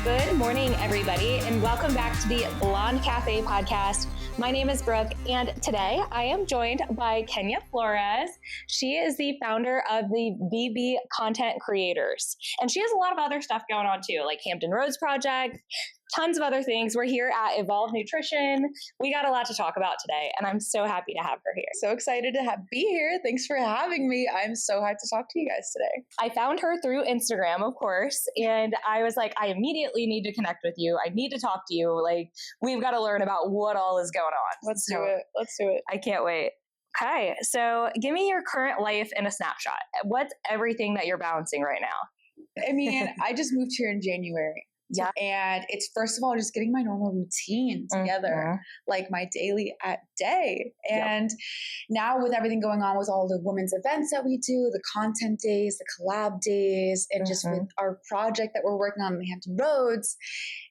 Good morning, everybody, and welcome back to the Blonde Café Podcast. My name is Brooke, and today I am joined by Kenya Flores. She is the founder of the BB Content Creators, and she has a lot of other stuff going on too, like Hampton Roads Project, tons of other things. We're here at Evolve Nutrition. We got a lot to talk about today, and I'm so happy to have her here. So excited to be here. Thanks for having me. I'm so hyped to talk to you guys today. I found her through Instagram, of course, and I was like, I immediately need to connect with you. I need to talk to you. Like, we've got to learn about what all is going on. Let's do it. I can't wait. Okay, so give me your current life in a snapshot. What's everything that you're balancing right now? I mean, I just moved here in January. Yeah. And it's first of all just getting my normal routine together, like my daily day. And now with everything going on with all the women's events that we do, the content days, the collab days, and just with our project that we're working on in the Hampton Roads,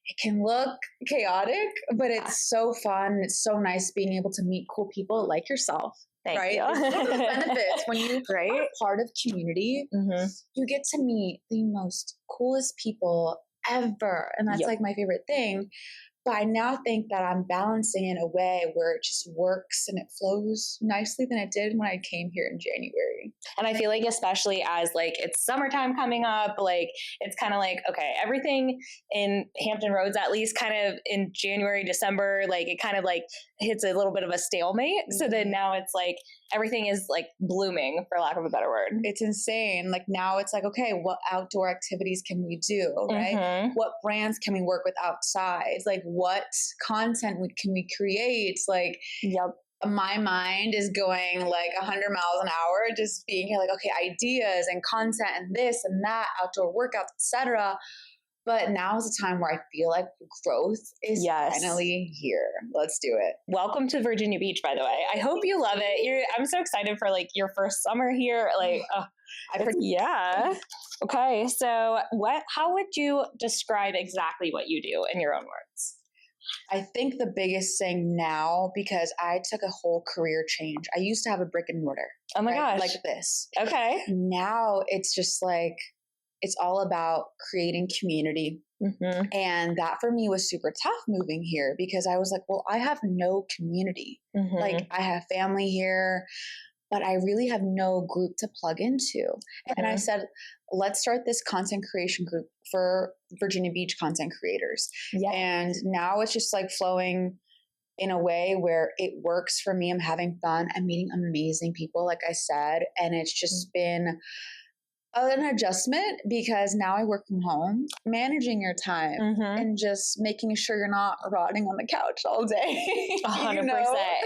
it can look chaotic, but it's so fun. It's so nice being able to meet cool people like yourself. Thank you. It's one of the benefits when you are part of community, you get to meet the most coolest people ever. And that's like my favorite thing. But I now think that I'm balancing in a way where it just works and it flows nicely than it did when I came here in January. And I feel like, especially as like it's summertime coming up, like it's kind of like, okay, everything in Hampton Roads, at least kind of in January, December, like it kind of like hits a little bit of a stalemate. So then now it's like everything is like blooming, for lack of a better word. It's insane. Like now it's like, okay, what outdoor activities can we do, right? What brands can we work with outside? Like what content can we create? Like, my mind is going like 100 miles an hour, just being here like, okay, ideas and content and this and that, outdoor workouts, etc. But now is the time where I feel like growth is finally here. Let's do it. Welcome to Virginia Beach, by the way. I hope you love it. I'm so excited for like your first summer here. Like, Okay. So how would you describe exactly what you do in your own words? I think the biggest thing now, because I took a whole career change. I used to have a brick-and-mortar. Oh my gosh. Like this. Okay. Now it's just like, it's all about creating community. And that for me was super tough moving here because I was like, well, I have no community. Like I have family here, but I really have no group to plug into. And I said, let's start this content creation group for Virginia Beach content creators. And now it's just like flowing in a way where it works for me. I'm having fun. I'm meeting amazing people, like I said. And it's just been an adjustment because now I work from home, managing your time and just making sure you're not rotting on the couch all day. 100%.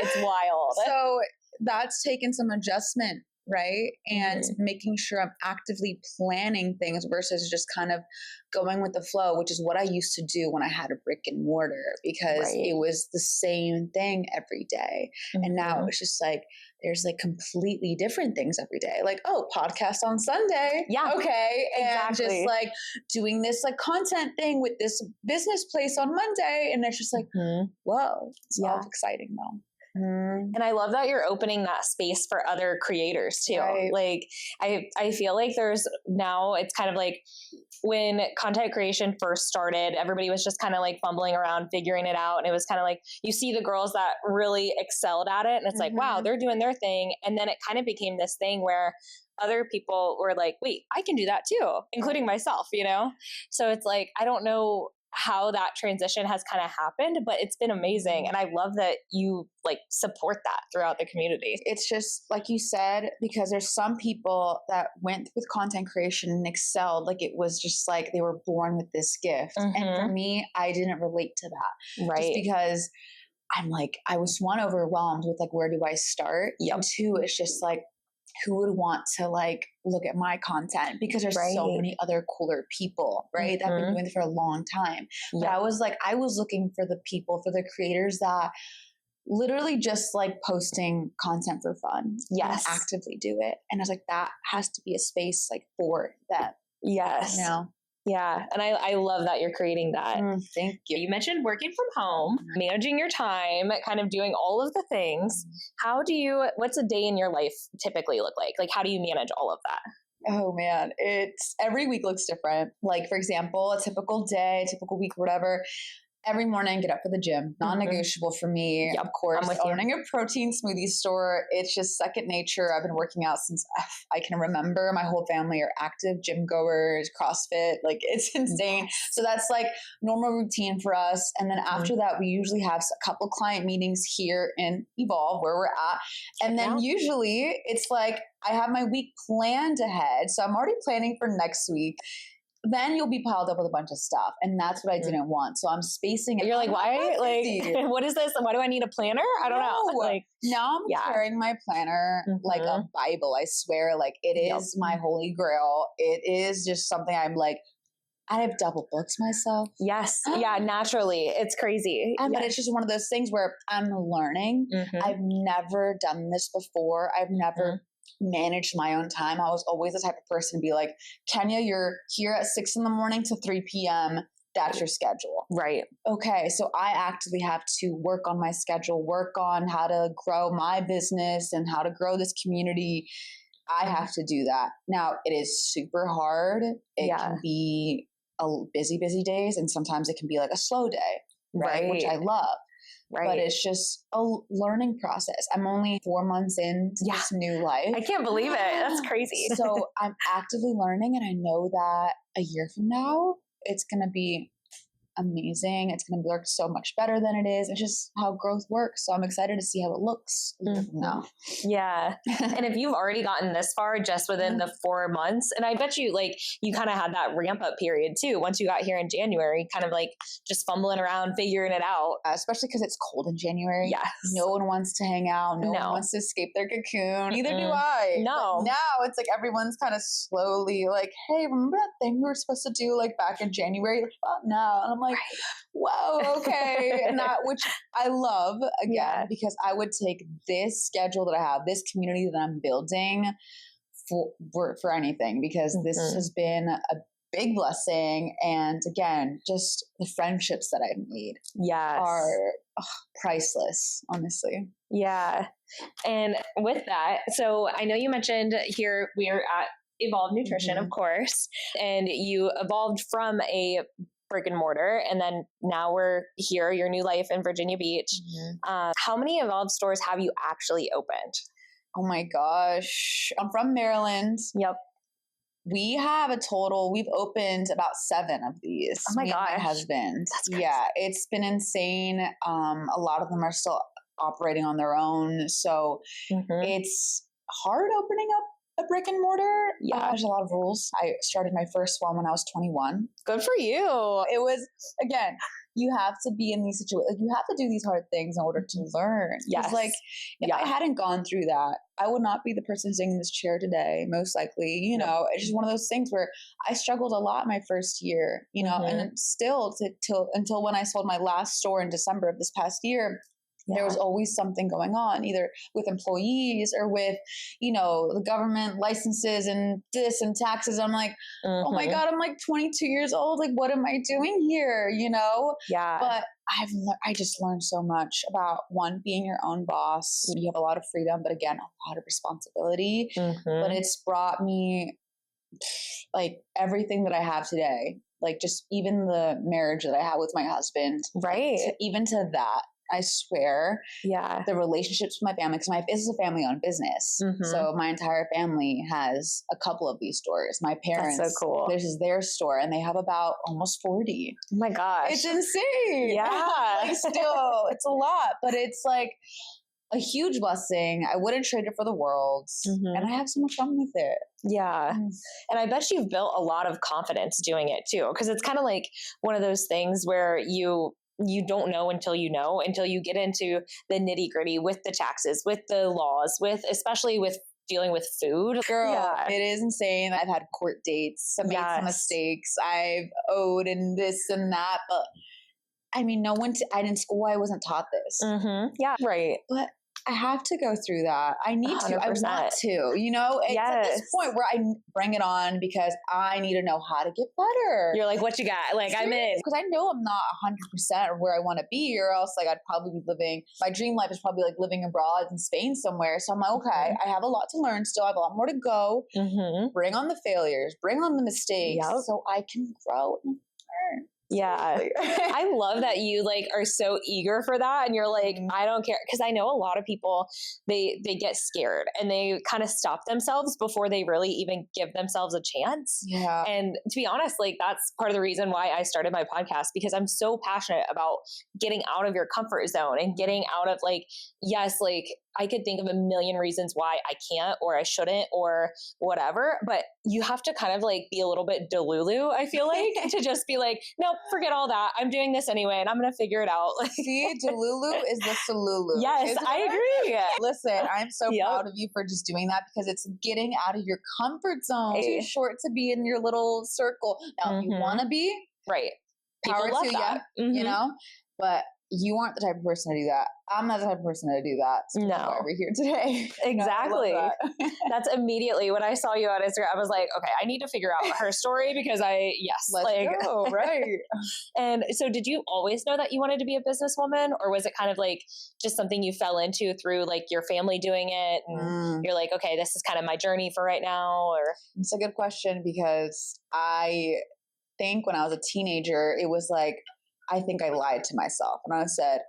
It's wild. So that's taken some adjustment, right? And making sure I'm actively planning things versus just kind of going with the flow, which is what I used to do when I had a brick and mortar because it was the same thing every day. And now it's just like, there's like completely different things every day. Like, oh, podcast on Sunday. Yeah. Okay. And exactly. just like doing this like content thing with this business place on Monday. And it's just like, whoa, it's all exciting though. And I love that you're opening that space for other creators too. Like I feel like there's now it's kind of like when content creation first started, everybody was just kind of like fumbling around, figuring it out. And it was kind of like, you see the girls that really excelled at it. And it's like, wow, they're doing their thing. And then it kind of became this thing where other people were like, wait, I can do that too, including myself, you know? So it's like, I don't know how that transition has kind of happened, but it's been amazing. And I love that you like support that throughout the community. It's just like you said, because there's some people that went with content creation and excelled. Like it was just like they were born with this gift. And for me, I didn't relate to that. Just because I'm like, I was one, overwhelmed with like, where do I start? And two, it's just like, who would want to like look at my content because there's so many other cooler people, right? That have been doing it for a long time. But I was looking for the people, for the creators that literally just like posting content for fun. And actively do it. And I was like, that has to be a space like for them. Yes. You know? Yeah. And I love that you're creating that. Thank you. You mentioned working from home, managing your time, kind of doing all of the things. What's a day in your life typically look like? Like, how do you manage all of that? Oh man, it's every week looks different. Like for example, a typical day, typical week, whatever. Every morning, get up for the gym. Non-negotiable for me. Yep, of course, owning a protein smoothie store, it's just second nature. I've been working out since I can remember. My whole family are active gym goers, CrossFit. Like it's insane. So that's like normal routine for us. And then after that, we usually have a couple client meetings here in Evolve where we're at. And then usually it's like I have my week planned ahead. So I'm already planning for next week. Then you'll be piled up with a bunch of stuff. And that's what I didn't want. So I'm spacing it. You're like, why? Like, what is this? Why do I need a planner? I don't know. Like, now I'm carrying my planner like a Bible. I swear, like it is my holy grail. It is just something I'm like, I have double booked myself. Yes. Yeah. Naturally. It's crazy. But it's just one of those things where I'm learning. I've never done this before. I've never managed my own time. I was always the type of person to be like, Kenya, you're here at 6 a.m. to 3 p.m. That's your schedule. Right. Okay. So I actively have to work on my schedule, work on how to grow my business and how to grow this community. I have to do that. Now it is super hard. It can be busy days. And sometimes it can be like a slow day, right? Which I love. Right. But it's just a learning process. I'm only 4 months into this new life. I can't believe it. That's crazy. So I'm actively learning, and I know that a year from now, it's going to be amazing. It's going to look so much better than it is. It's just how growth works. So I'm excited to see how it looks now. Yeah. And if you've already gotten this far just within the 4 months, and I bet you like you kind of had that ramp up period too. Once you got here in January, kind of like just fumbling around, figuring it out. Especially because it's cold in January. Yes. No one wants to hang out. No one wants to escape their cocoon. Neither do I. No. But now it's like everyone's kind of slowly like, hey, remember that thing we were supposed to do like back in January? Like, about now. And I'm like, whoa, okay. And that, which I love again, because I would take this schedule that I have, this community that I'm building for anything, because this has been a big blessing. And again, just the friendships that I've made are priceless, honestly. Yeah. And with that, so I know you mentioned here we are at Evolve Nutrition, of course, and you evolved from a brick and mortar, and then now we're here, your new life in Virginia Beach. How many Evolve stores have you actually opened? Oh my gosh. I'm from Maryland. Yep. We have we've opened about 7 of these. Oh my gosh. My husband. That's crazy. Yeah, it's been insane. A lot of them are still operating on their own. So it's hard opening up a brick and mortar. Yeah. There's a lot of rules. I started my first one when I was 21. Good for you. It was, again, you have to be in these situations. You have to do these hard things in order to learn. Yes. Like, if I hadn't gone through that, I would not be the person sitting in this chair today, most likely. You know, it's just one of those things where I struggled a lot my first year, you know, and still until when I sold my last store in December of this past year. There was always something going on, either with employees or with, you know, the government licenses and this and taxes. I'm like, oh my God, I'm like 22 years old. Like, what am I doing here? You know? Yeah. But I just learned so much about, one, being your own boss. You have a lot of freedom, but again, a lot of responsibility. But it's brought me like everything that I have today. Like just even the marriage that I have with my husband. Right. Even to that. I swear. Yeah. The relationships with my family, because my business is a family-owned business. So my entire family has a couple of these stores. My parents, that's so cool. This is their store, and they have about almost 40. Oh my gosh. It's insane. Yeah. Like still, it's a lot, but it's like a huge blessing. I wouldn't trade it for the world. And I have so much fun with it. Yeah. And I bet you've built a lot of confidence doing it too. Because it's kind of like one of those things where you don't know until you get into the nitty gritty with the taxes, with the laws, especially with dealing with food. Girl, it is insane. I've had court dates. I've made some mistakes. I've owed and this and that. But I mean, in school, I wasn't taught this. Yeah. Right. But I have to go through that. I need 100%. To. I want to, you know, it's at this point where I bring it on because I need to know how to get better. You're like, what you got? Like, seriously? I'm in. Because I know I'm not 100% of where I want to be, or else like I'd probably be living, my dream life is probably like living abroad in Spain somewhere. So I'm like, okay, I have a lot to learn still. I have a lot more to go. Bring on the failures, bring on the mistakes so I can grow and learn. Yeah. I love that you like are so eager for that. And you're like, I don't care. Cause I know a lot of people, they get scared and they kind of stop themselves before they really even give themselves a chance. Yeah. And to be honest, like that's part of the reason why I started my podcast, because I'm so passionate about getting out of your comfort zone and getting out of like, yes, like I could think of a million reasons why I can't, or I shouldn't, or whatever, but you have to kind of like be a little bit delulu, I feel like, to just be like, nope, forget all that. I'm doing this anyway, and I'm going to figure it out. See, delulu is the salulu. Yes, I agree. Listen, I'm so proud of you for just doing that, because it's getting out of your comfort zone. Too short to be in your little circle. Now, if you want to be, right, power to you, you know, but you aren't the type of person to do that. I'm not the type of person to do that. So no. Why we're here today. Exactly. No, That's immediately when I saw you on Instagram, I was like, okay, I need to figure out her story because let's go, right. And so did you always know that you wanted to be a businesswoman, or was it kind of like just something you fell into through like your family doing it? And you're like, okay, this is kind of my journey for right now? Or it's a good question, because I think when I was a teenager, it was like, I think I lied to myself, and I said,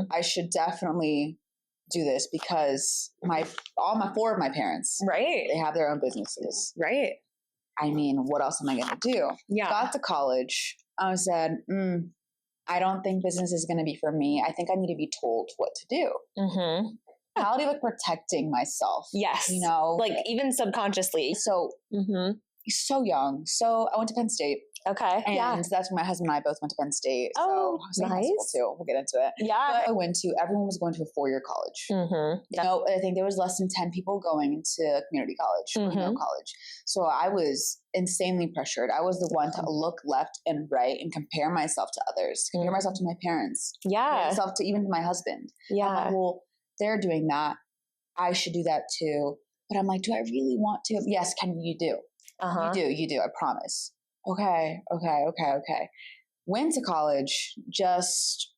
I should definitely do this because four of my parents, right, they have their own businesses. Right. I mean, what else am I going to do? Yeah. Got to college. I said, I don't think business is going to be for me. I think I need to be told what to do. Mentality of like protecting myself. Yes. You know, like even subconsciously. So, so young. So I went to Penn State. Okay. And that's when my husband and I both went to Penn State. Oh, so nice. Too. We'll get into it. Yeah. But everyone was going to a 4-year college. You know, I think there was less than 10 people going into community college, college. So I was insanely pressured. I was the one to look left and right and compare myself to others, compare myself to my parents, compare myself to even to my husband. Yeah. I'm like, well, they're doing that. I should do that too. But I'm like, do I really want to? Yes, Ken, you do. You do. I promise. Okay. Went to college, just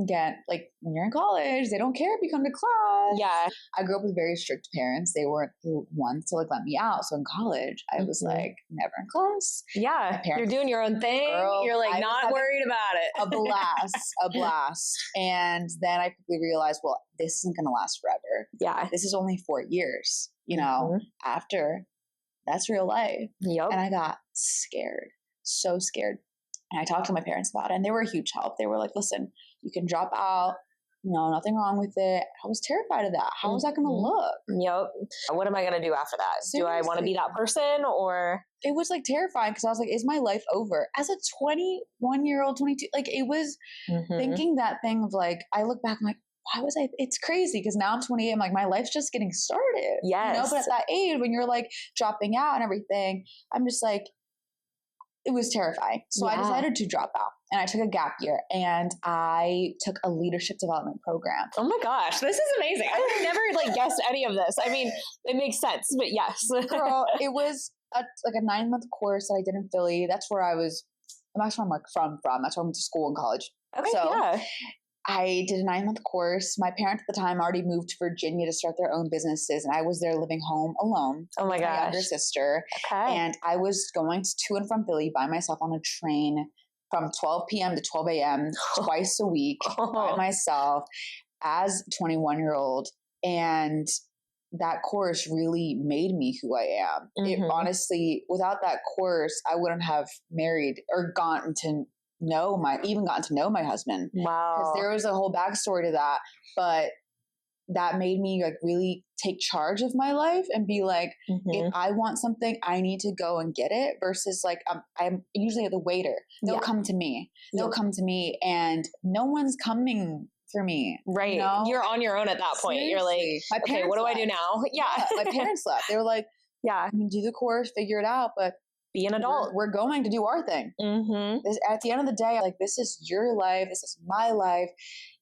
again, like when you're in college, they don't care if you come to class. Yeah. I grew up with very strict parents. They weren't the ones to like let me out. So in college, I was like never in class. Yeah. You're doing your own thing. Girl, you're like not worried about it. A blast. And then I quickly realized, well, this isn't going to last forever. Yeah. This is only 4 years, you know, after. That's real life. Yep. And I got scared, so scared. And I talked to my parents about it, and they were a huge help. They were like, listen, you can drop out. No, nothing wrong with it. I was terrified of that. How was that going to look? Yep. What am I going to do after that? Seriously. Do I want to be that person, or? It was like terrifying, because I was like, is my life over? As a 21-year-old, 22, like it was thinking that thing of like, I look back, I'm like, why was I? It's crazy, because now I'm 28. I'm like, my life's just getting started. Yes. You know? But at that age, when you're like dropping out and everything, I'm just like, it was terrifying. So I decided to drop out, and I took a gap year, and I took a leadership development program. Oh my gosh, this is amazing. I would never like guessed any of this. I mean, it makes sense, but yes. Girl, it was a 9-month course that I did in Philly. That's where I was. That's where I'm like from. That's where I went to school and college. Okay. So, I did a 9-month course. My parents at the time already moved to Virginia to start their own businesses, and I was there living home alone. Oh my gosh. My younger sister. Okay. And I was going to and from Philly by myself on a train from 12 p.m. to 12 a.m. twice a week by myself as a 21-year-old. And that course really made me who I am. It honestly, without that course, I wouldn't have married or gotten to know my husband. Wow. Because there was a whole backstory to that, but that made me like really take charge of my life and be like, if I want something, I need to go and get it, versus like, I'm usually the waiter. They'll come to me. And no one's coming for me. Right. You know? You're on your own at that point. Seriously. You're like, okay, what do I do now? Yeah. My parents left. They were like, yeah, I mean, do the course, figure it out, but be an adult. We're going to do our thing. At the end of the day, like, this is your life. This is my life.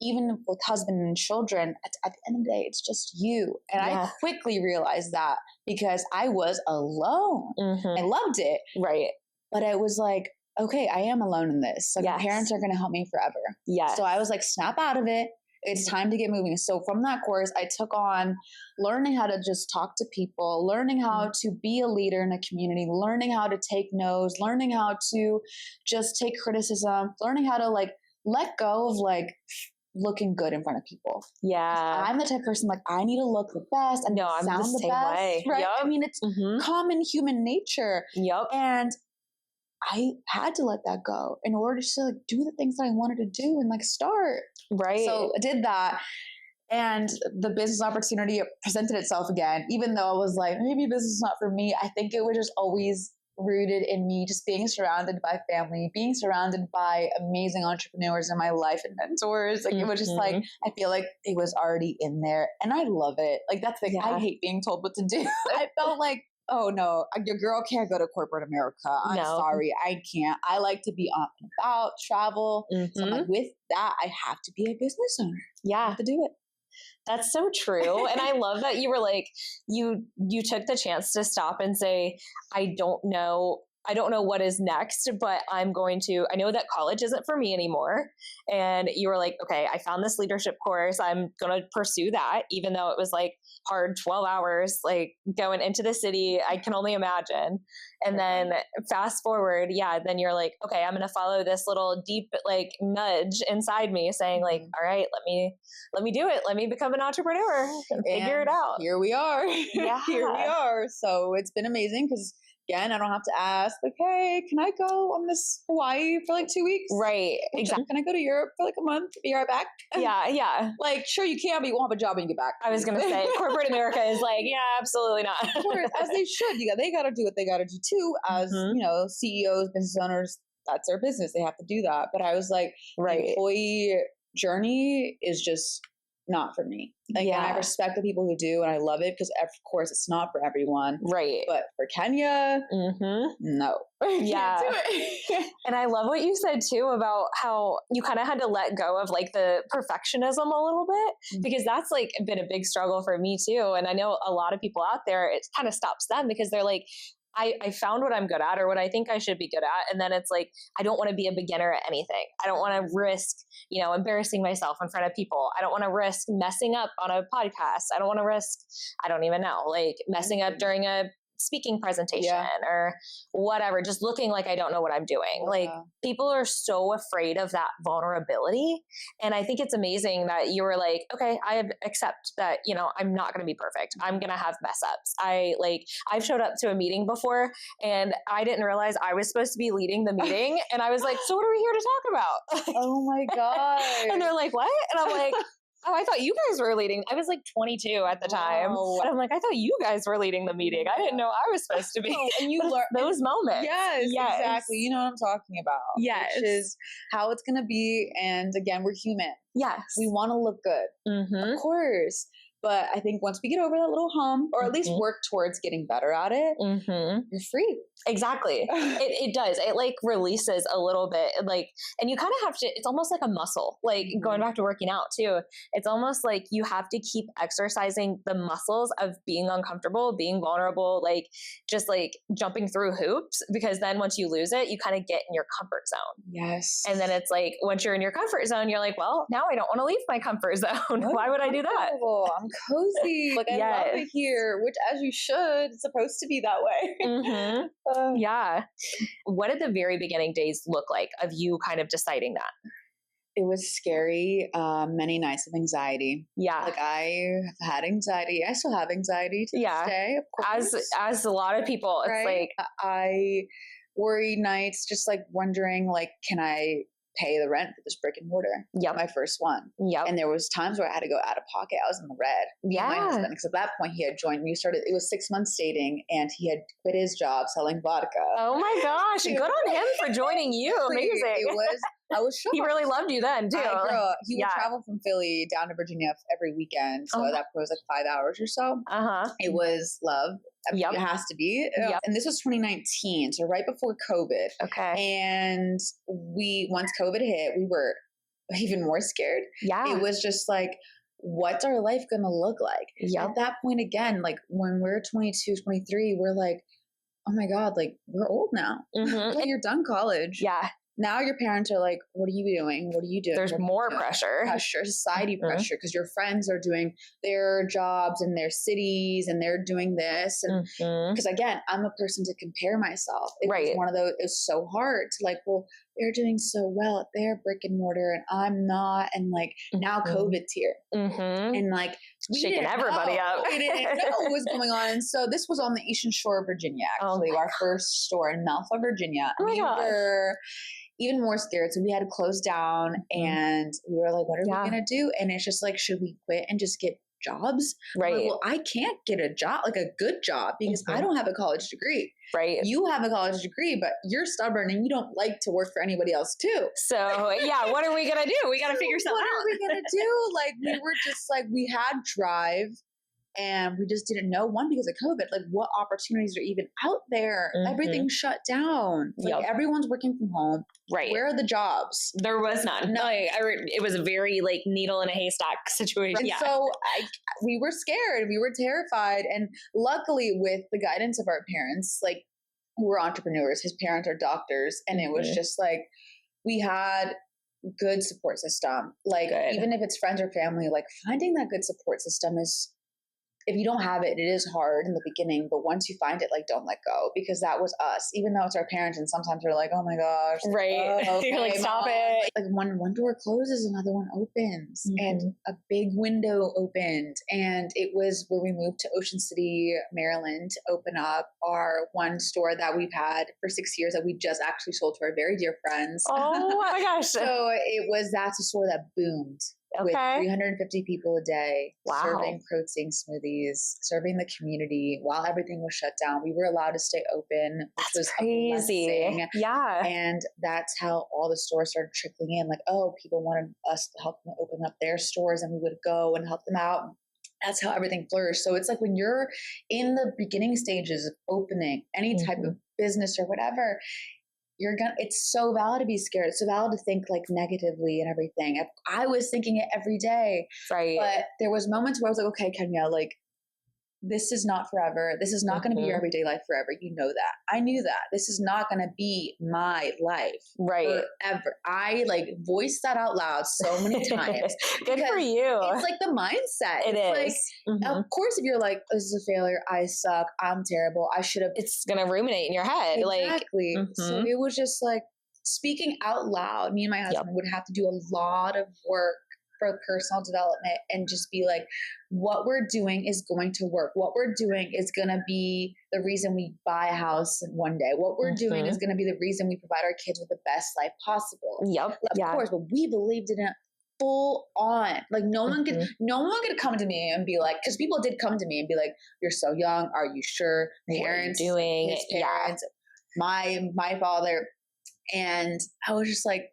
Even with husband and children, at the end of the day, it's just you. And I quickly realized that because I was alone. I loved it. Right. But I was like, okay, I am alone in this. Like, my parents are going to help me forever. Yeah. So I was like, snap out of it. It's time to get moving. So from that course, I took on learning how to just talk to people, learning how to be a leader in a community, learning how to take no's, learning how to just take criticism, learning how to like let go of like looking good in front of people. Yeah. I'm the type of person, like, I need to look the best and sound the best. Way. Right. I mean, it's common human nature. And I had to let that go in order to like do the things that I wanted to do and like start. Right. So I did that. And the business opportunity presented itself again, even though I was like, maybe business is not for me. I think it was just always rooted in me just being surrounded by family, being surrounded by amazing entrepreneurs in my life and mentors. Like, it was just like, I feel like it was already in there and I love it. Like, that's the thing. I hate being told what to do. I felt like, oh no, your girl can't go to corporate America. I'm sorry, I can't. I like to be on and about, travel. So I'm like, with that, I have to be a business owner. I have to do it. That's so true. And I love that you were like, you took the chance to stop and say, I don't know what is next, but I know that college isn't for me anymore. And you were like, okay, I found this leadership course. I'm going to pursue that, even though it was like hard 12 hours, like going into the city. I can only imagine. And then fast forward. Then you're like, okay, I'm going to follow this little deep, like nudge inside me saying like, all right, let me do it. Let me become an entrepreneur and figure it out. Here we are. Yeah. Here we are. So it's been amazing because again, I don't have to ask, like, hey, can I go on this Hawaii for like 2 weeks? Right. Exactly. Can I go to Europe for like a month? Be right back? Yeah. Like, sure you can, but you won't have a job when you get back. I was going to say, corporate America is like, yeah, absolutely not. Of course, as they should. They got to do what they got to do too. As, CEOs, business owners, that's their business. They have to do that. But I was like, the employee journey is just not for me. Like, and I respect the people who do, and I love it because, of course, it's not for everyone. Right. But for Kenya, no. Yeah. Can't do it. And I love what you said too about how you kind of had to let go of like the perfectionism a little bit, because that's like been a big struggle for me too. And I know a lot of people out there, it kind of stops them because they're like, I found what I'm good at or what I think I should be good at. And then it's like, I don't want to be a beginner at anything. I don't want to risk, embarrassing myself in front of people. I don't want to risk messing up on a podcast. I don't want to risk, I don't even know, like messing up during a speaking presentation or whatever, just looking like I don't know what I'm doing. Like, people are so afraid of that vulnerability. And I think it's amazing that you were like, okay, I accept that, I'm not going to be perfect. I'm going to have mess ups. I've showed up to a meeting before and I didn't realize I was supposed to be leading the meeting. And I was like, so what are we here to talk about? Oh my God. And they're like, what? And I'm like, oh, I thought you guys were leading. I was like 22 at the time. And I'm like, I thought you guys were leading the meeting. I didn't know I was supposed to be. And you learn those moments. Yes, exactly. You know what I'm talking about. Yes. Which is how it's going to be. And again, we're human. Yes. We want to look good. Of course. But I think once we get over that little hump, or at least work towards getting better at it, you're free. Exactly. It does. It like releases a little bit, like, and you kind of have to, it's almost like a muscle, like going back to working out too. It's almost like you have to keep exercising the muscles of being uncomfortable, being vulnerable, like just like jumping through hoops, because then once you lose it, you kind of get in your comfort zone. Yes. And then it's like, once you're in your comfort zone, you're like, well, now I don't want to leave my comfort zone. Why would I do that? I'm cozy. Like, I love it here, which as you should, it's supposed to be that way. Yeah. What did the very beginning days look like of you kind of deciding that? It was scary. Many nights of anxiety. Yeah. Like, I have had anxiety. I still have anxiety to this day, of course. As a lot of people, it's like, I worry nights just like wondering, like, can I pay the rent for this brick and mortar? My first one. And there was times where I had to go out of pocket. I was in the red. My husband, because at that point he had joined me. It was 6 months dating, and he had quit his job selling vodka. Oh my gosh. Good on him for joining you. Amazing. It was I was shocked. He really loved you then too. He would travel from Philly down to Virginia every weekend. So that was like 5 hours or so. It was love. It has to be. And this was 2019. So right before COVID. Okay. And once COVID hit, we were even more scared. Yeah. It was just like, what's our life going to look like? At that point, again, like when we're 22, 23, we're like, oh my God, like we're old now. Like you're done college. Yeah. Now your parents are like, what are you doing? What are you doing? There's more pressure. Society pressure, because your friends are doing their jobs in their cities and they're doing this. And because again, I'm a person to compare myself. It was one of those, it was so hard to like, well, they're doing so well at their brick and mortar and I'm not. And like now COVID's here. And like shaking everybody up. We didn't know what was going on. And so this was on the Eastern Shore of Virginia, actually, our first store in Malfa, Virginia. Oh we were even more scared. So we had to close down and we were like, what are we going to do? And it's just like, should we quit and just get jobs? Right. Like, well, I can't get a job, like a good job, because I don't have a college degree. Right. You have a college degree, but you're stubborn and you don't like to work for anybody else too. So yeah, what are we going to do? We got to figure something out. What are we going to do? Like we were just like, we had drive. And we just didn't know, one, because of COVID, like what opportunities are even out there? Everything's shut down. Like everyone's working from home. Right. Where are the jobs? There was none. No. Like, it was a very like needle in a haystack situation. And so we were scared. We were terrified. And luckily with the guidance of our parents, like who were entrepreneurs, his parents are doctors. And it was just like, we had good support system. Like even if it's friends or family, like finding that good support system is, if you don't have it, it is hard in the beginning, but once you find it, like, don't let go, because that was us, even though it's our parents. And sometimes we're like, oh my gosh. Right. Okay, you're like, stop it. Like one door closes, another one opens and a big window opened. And it was where we moved to Ocean City, Maryland, to open up our one store that we've had for 6 years that we just actually sold to our very dear friends. Oh my gosh. So that's a store that boomed. With 350 people a day, serving protein smoothies, serving the community while everything was shut down. We were allowed to stay open, which was crazy. Yeah. And that's how all the stores started trickling in. Like, oh, people wanted us to help them open up their stores, and we would go and help them out. That's how everything flourished. So it's like when you're in the beginning stages of opening any type of business or whatever, it's so valid to be scared. It's so valid to think like negatively and everything. I was thinking it every day. Right. But there was moments where I was like, okay, Kenya, like this is not forever. This is not going to be your everyday life forever. You know that. I knew that. This is not going to be my life forever. I like voiced that out loud so many times. Good for you. It's like the mindset. It is. Like, of course, if you're like, this is a failure, I suck, I'm terrible, I should have. It's going to ruminate in your head. Exactly. So it was just like speaking out loud. Me and my husband would have to do a lot of work for personal development and just be like, what we're doing is going to work. What we're doing is going to be the reason we buy a house one day. What we're doing is going to be the reason we provide our kids with the best life possible. Of course, but we believed in it full on. Like no one could come to me and be like, because people did come to me and be like, you're so young. Are you sure? Parents, what are you doing? His parents, my father. And I was just like,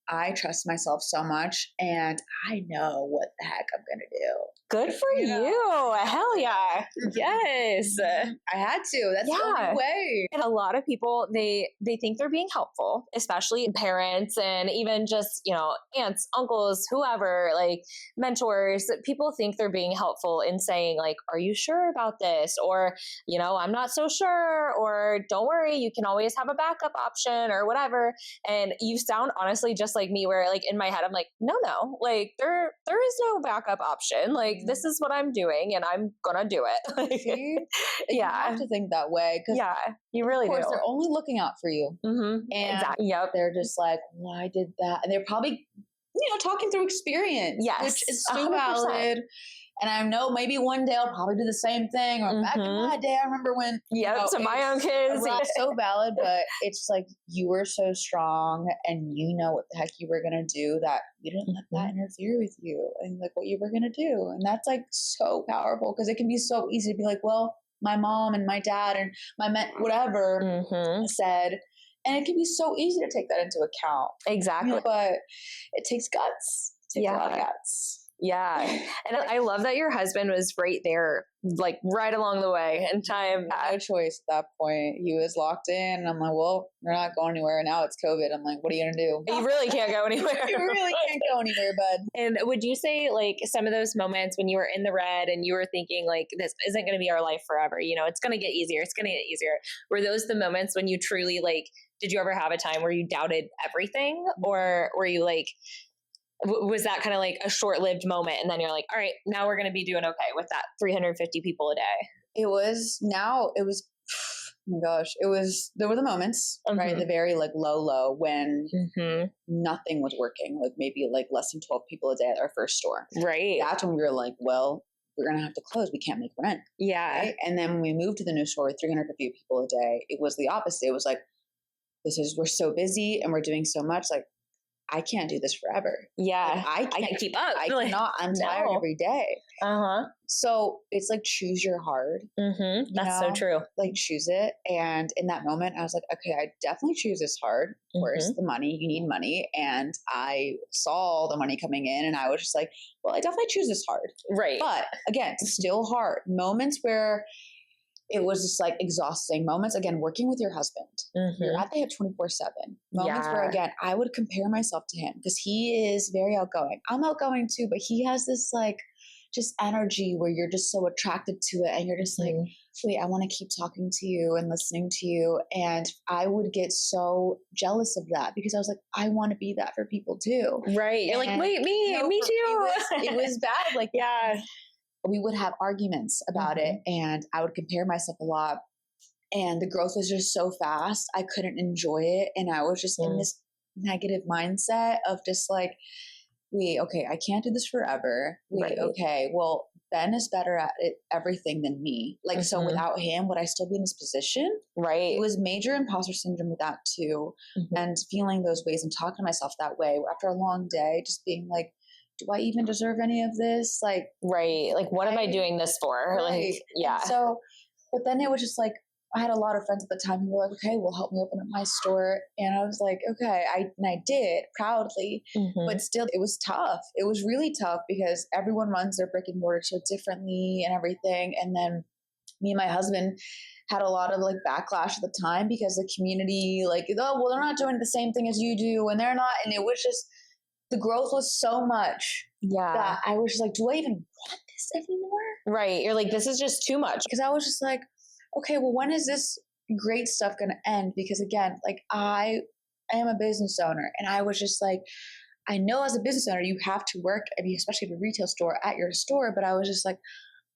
I trust myself so much and I know what the heck I'm going to do. Good for you. Hell yeah. Yes. I had to. That's the only way. And a lot of people, they think they're being helpful, especially parents and even just, aunts, uncles, whoever, like mentors. People think they're being helpful in saying like, are you sure about this? Or, I'm not so sure, or don't worry, you can always have a backup option or whatever. And you sound honestly just like me, where like in my head, I'm like, no, like there is no backup option. Like, this is what I'm doing and I'm gonna do it. See? You have to think that way. Yeah, you really do. Of course, they're only looking out for you. And they're just like, well, I did that. And they're probably, talking through experience, which is so 100%. Valid. And I know maybe one day I'll probably do the same thing. Or back in my day, I remember when. To my own kids. So valid, but it's like you were so strong and you know what the heck you were going to do that you didn't let that interfere with you and like what you were going to do. And that's like so powerful because it can be so easy to be like, well, my mom and my dad and my whatever said, And it can be so easy to take that into account. Exactly. But it takes guts. It takes a lot of guts. Yeah. And I love that your husband was right there, like right along the way in time. No choice at that point. He was locked in. And I'm like, well, we're not going anywhere. Now it's COVID. I'm like, what are you going to do? You really can't go anywhere. You really can't go anywhere, bud. And would you say like some of those moments when you were in the red and you were thinking like, this isn't going to be our life forever, you know, it's going to get easier. It's going to get easier. Were those the moments when you truly like, did you ever have a time where you doubted everything, or were you like, was that kind of like a short-lived moment and then you're like, all right, now we're going to be doing okay with that 350 people a day? Oh my gosh, there were the moments, right? The very like low when nothing was working, like maybe like less than 12 people a day at our first store. Right. That's when we were like, well, we're going to have to close. We can't make rent. Yeah. Right? And then when we moved to the new store with 350 people a day, it was the opposite. It was like, we're so busy and we're doing so much, like, I can't do this forever. Yeah. Like, I can't keep up. I cannot. I'm tired every day. So it's like, choose your hard. That's so true. Like, choose it. And in that moment, I was like, okay, I definitely choose this hard. Where's the money? You need money. And I saw all the money coming in and I was just like, well, I definitely choose this hard. Right. But again, still hard. Moments where it was just like exhausting moments. Again, working with your husband, you're at the hip 24/7. Moments where, again, I would compare myself to him because he is very outgoing. I'm outgoing too, but he has this like just energy where you're just so attracted to it. And you're just like, wait, I want to keep talking to you and listening to you. And I would get so jealous of that because I was like, I want to be that for people too. Right. You're like, wait, me too. It was bad. Like, we would have arguments about it and I would compare myself a lot and the growth was just so fast. I couldn't enjoy it. And I was just in this negative mindset of just like, wait, okay, I can't do this forever. Wait, okay, well, Ben is better at everything than me. Like, so without him, would I still be in this position? Right. It was major imposter syndrome with that too. And feeling those ways and talking to myself that way after a long day, just being like, do I even deserve any of this? Like, right. Like, what am I doing this for? Right. Like, yeah. And so, but then it was just like, I had a lot of friends at the time who were like, okay, well, help me open up my store. And I was like, okay, I did proudly, but still it was tough. It was really tough because everyone runs their brick and mortar so differently and everything. And then me and my husband had a lot of like backlash at the time because the community like, oh, well, they're not doing the same thing as you do. And they're not. And it was just, the growth was so much that I was just like, do I even want this anymore? Right. You're like, this is just too much. Because I was just like, okay, well, when is this great stuff going to end? Because again, like I am a business owner and I was just like, I know as a business owner, you have to work, I mean, especially at a retail store, at your store. But I was just like,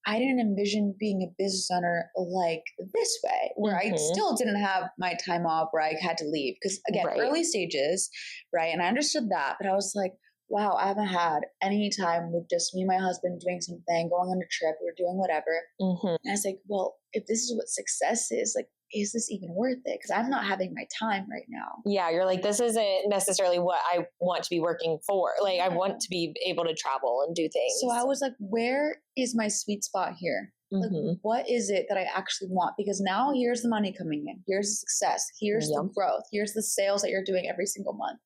I didn't envision being a business owner like this way, where I still didn't have my time off, where I had to leave. Because again, early stages, right? And I understood that, but I was like, wow, I haven't had any time with just me and my husband doing something, going on a trip, or doing whatever. And I was like, well, if this is what success is, like, is this even worth it? Because I'm not having my time right now. Yeah, you're like, this isn't necessarily what I want to be working for. Like, I want to be able to travel and do things. So I was like, where is my sweet spot here? Like, what is it that I actually want? Because now here's the money coming in. Here's the success. Here's the growth. Here's the sales that you're doing every single month.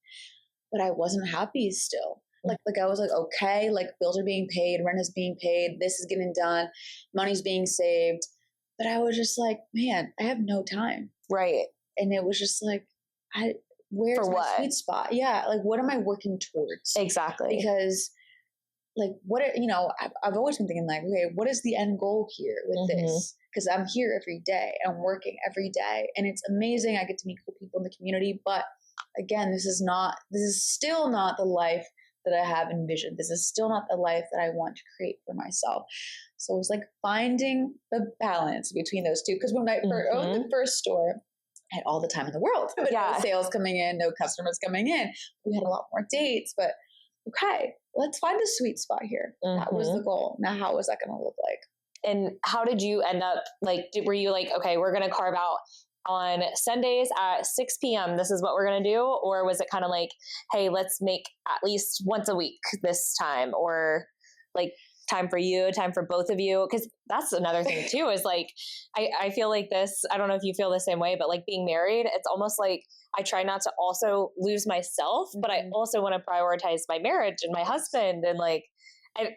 But I wasn't happy still. Like I was like, okay, like bills are being paid, rent is being paid, this is getting done, money's being saved. But I was just like, man, I have no time. Right. And it was just like, where's my sweet spot? Yeah. Like, what am I working towards? Exactly. Because like, I've always been thinking like, okay, what is the end goal here with this? Because I'm here every day and I'm working every day and it's amazing. I get to meet cool people in the community. But again, this is still not the life that I have envisioned. This is still not the life that I want to create for myself. So it was like finding the balance between those two. Because when I owned the first store, I had all the time in the world. But no sales coming in, no customers coming in. We had a lot more dates, but okay, let's find a sweet spot here. That was the goal. Now, how was that going to look like? And how did you end up, like, were you like, okay, we're going to carve out on Sundays at 6 p.m. This is what we're going to do? Or was it kind of like, hey, let's make at least once a week this time? Or like, time for you, time for both of you. Cause that's another thing too, is like, I feel like this, I don't know if you feel the same way, but like being married, it's almost like I try not to also lose myself, but I also want to prioritize my marriage and my husband. And like,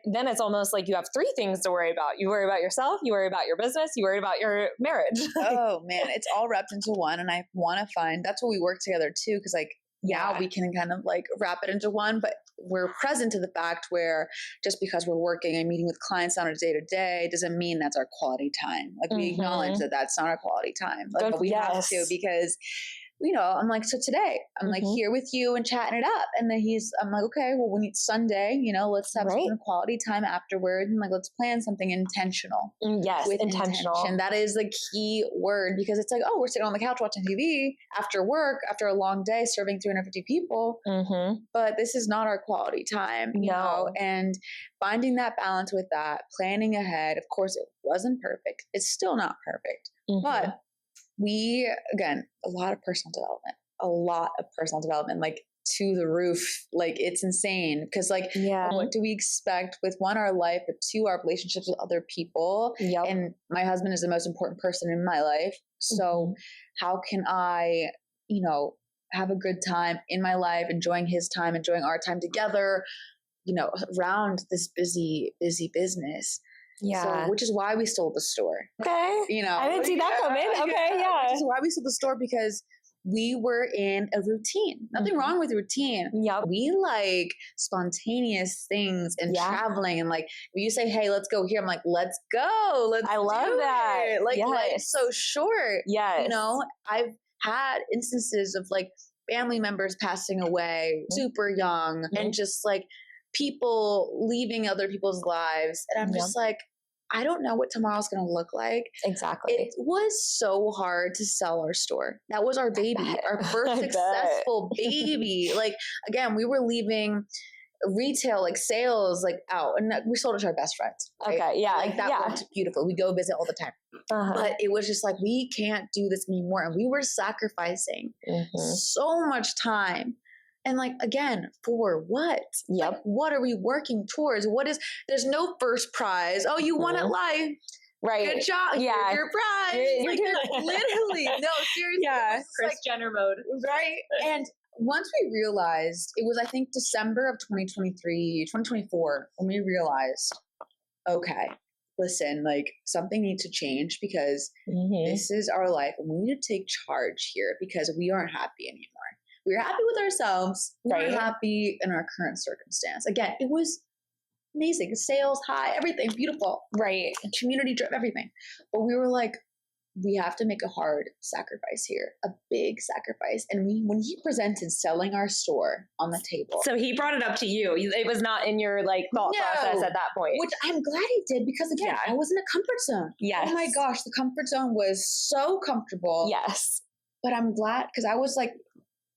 then it's almost like you have three things to worry about. You worry about yourself, you worry about your business, you worry about your marriage. Oh man, it's all wrapped into one. And I want to find, that's what we work together too. Cause like, yeah, we can kind of like wrap it into one, but we're present to the fact where just because we're working and meeting with clients on a day to day doesn't mean that's our quality time. Like we acknowledge that that's not our quality time. Like, but we have to, because I'm like, so today I'm like here with you and chatting it up. And then I'm like, okay, well, when it's Sunday, let's have some quality time afterwards. And like, let's plan something intentional. Yes. With intentional. That is the key word, because it's like, oh, we're sitting on the couch watching TV after work, after a long day, serving 350 people. But this is not our quality time, you know, and finding that balance with that, planning ahead. Of course, it wasn't perfect. It's still not perfect, but again, a lot of personal development, like to the roof. Like it's insane. Cause like, what do we expect with one, our life, but two, our relationships with other people. And my husband is the most important person in my life. So how can I, have a good time in my life, enjoying his time, enjoying our time together, around this busy business. So, which is why we sold the store. Okay. I didn't see that coming. Okay. Yeah. Which is why we sold the store, because we were in a routine. Nothing wrong with routine. We like spontaneous things and traveling. And like, when you say, hey, let's go here, I'm like, let's go. I love that. Like, life's so short. I've had instances of like family members passing away super young and just like people leaving other people's lives. And I'm just like, I don't know what tomorrow's going to look like. Exactly. It was so hard to sell our store. That was our baby, our first successful baby. Like, again, we were leaving retail, like sales, like out, and we sold it to our best friends. Right? Okay. Yeah. Like that went beautiful. We go visit all the time. But it was just like, we can't do this anymore. And we were sacrificing so much time. And like, again, for what? Like, what are we working towards? There's no first prize. Oh, you won at life. Right. Good job. Yeah. Your prize. You're like, literally. No, seriously. Yeah. Kris Jenner mode. Right. And once we realized, it was, I think, December of 2024, when we realized, okay, listen, like something needs to change, because this is our life and we need to take charge here, because we aren't happy anymore. We were happy with ourselves. We were happy in our current circumstance. Again, it was amazing. Sales high, everything beautiful. Right. Community driven, everything. But we were like, we have to make a hard sacrifice here, a big sacrifice. And when he presented selling our store on the table. So he brought it up to you. It was not in your like thought process at that point. Which I'm glad he did, because again, I was in a comfort zone. Yes. Oh my gosh, the comfort zone was so comfortable. Yes. But I'm glad, because I was like,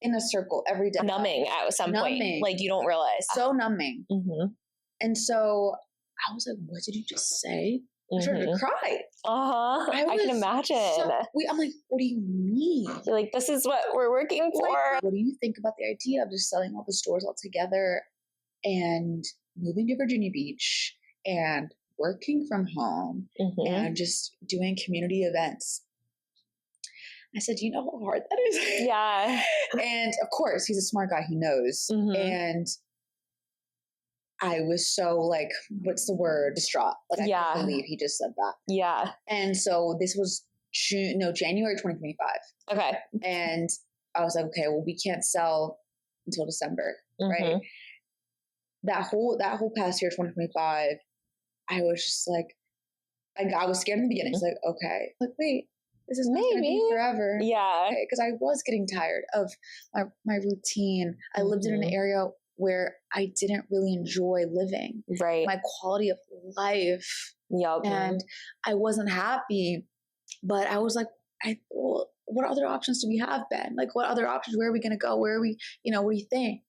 in a circle every day. Numbing at some point. Like you don't realize. So numbing. And so I was like, what did you just say? I started to cry. I can imagine. I'm like, what do you mean? You're like, this is what we're working for. Like, what do you think about the idea of just selling all the stores all together and moving to Virginia Beach and working from home and just doing community events? I said, you know how hard that is? Yeah. And of course, he's a smart guy. He knows. And I was so like, what's the word? Distraught. Like, I can't believe he just said that. Yeah. And so this was January 2025. Okay. And I was like, okay, well, we can't sell until December, right? That whole past year, 2025, I was just like, I was scared in the beginning. It's like, okay, like, wait. This is not going to be forever. Yeah. Because I was getting tired of my routine. I lived in an area where I didn't really enjoy living. Right. My quality of life. And I wasn't happy. But I was like, what other options do we have, Ben? Like, what other options? Where are we going to go? Where are we, what do you think?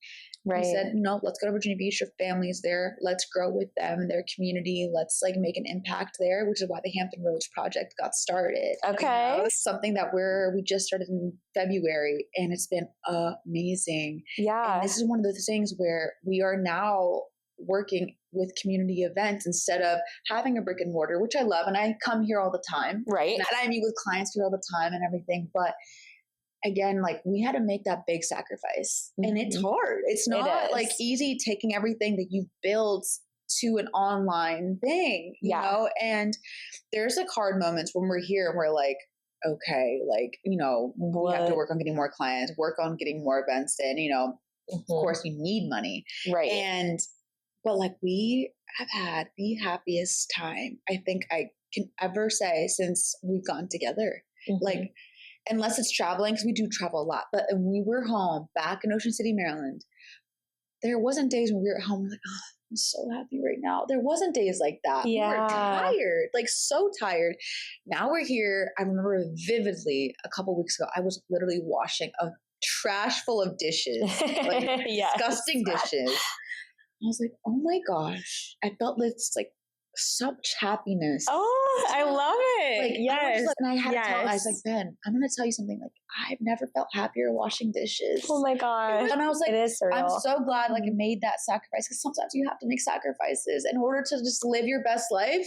Right. He said, let's go to Virginia Beach. Your family's there. Let's grow with them and their community. Let's like make an impact there, which is why the Hampton Roads Project got started. Okay. It's something that we just started in February, and it's been amazing. Yeah. And this is one of the things where we are now working with community events instead of having a brick and mortar, which I love. And I come here all the time. Right. And I meet with clients here all the time and everything. But again, like we had to make that big sacrifice and it's hard. It's not like easy taking everything that you've built to an online thing, you know? And there's like hard moments when we're here and we're like, okay, like, you know, we have to work on getting more clients, work on getting more events in, you know, of course you need money. Right. But like we have had the happiest time I think I can ever say since we've gotten together. Like, unless it's traveling, because we do travel a lot, but when we were home back in Ocean City, Maryland, there wasn't days when we were at home like, oh, I'm so happy right now. There wasn't days like that. Yeah. We were tired, like so tired. Now we're here. I remember vividly a couple weeks ago, I was literally washing a trash full of dishes, like disgusting dishes. I was like, oh my gosh. I felt this like such happiness. Oh, I love it. Like, yes. And I had to tell, I was like, Ben, I'm going to tell you something. Like, I've never felt happier washing dishes. Oh my gosh. And I was like, it is surreal. I'm so glad like I made that sacrifice, because sometimes you have to make sacrifices in order to just live your best life.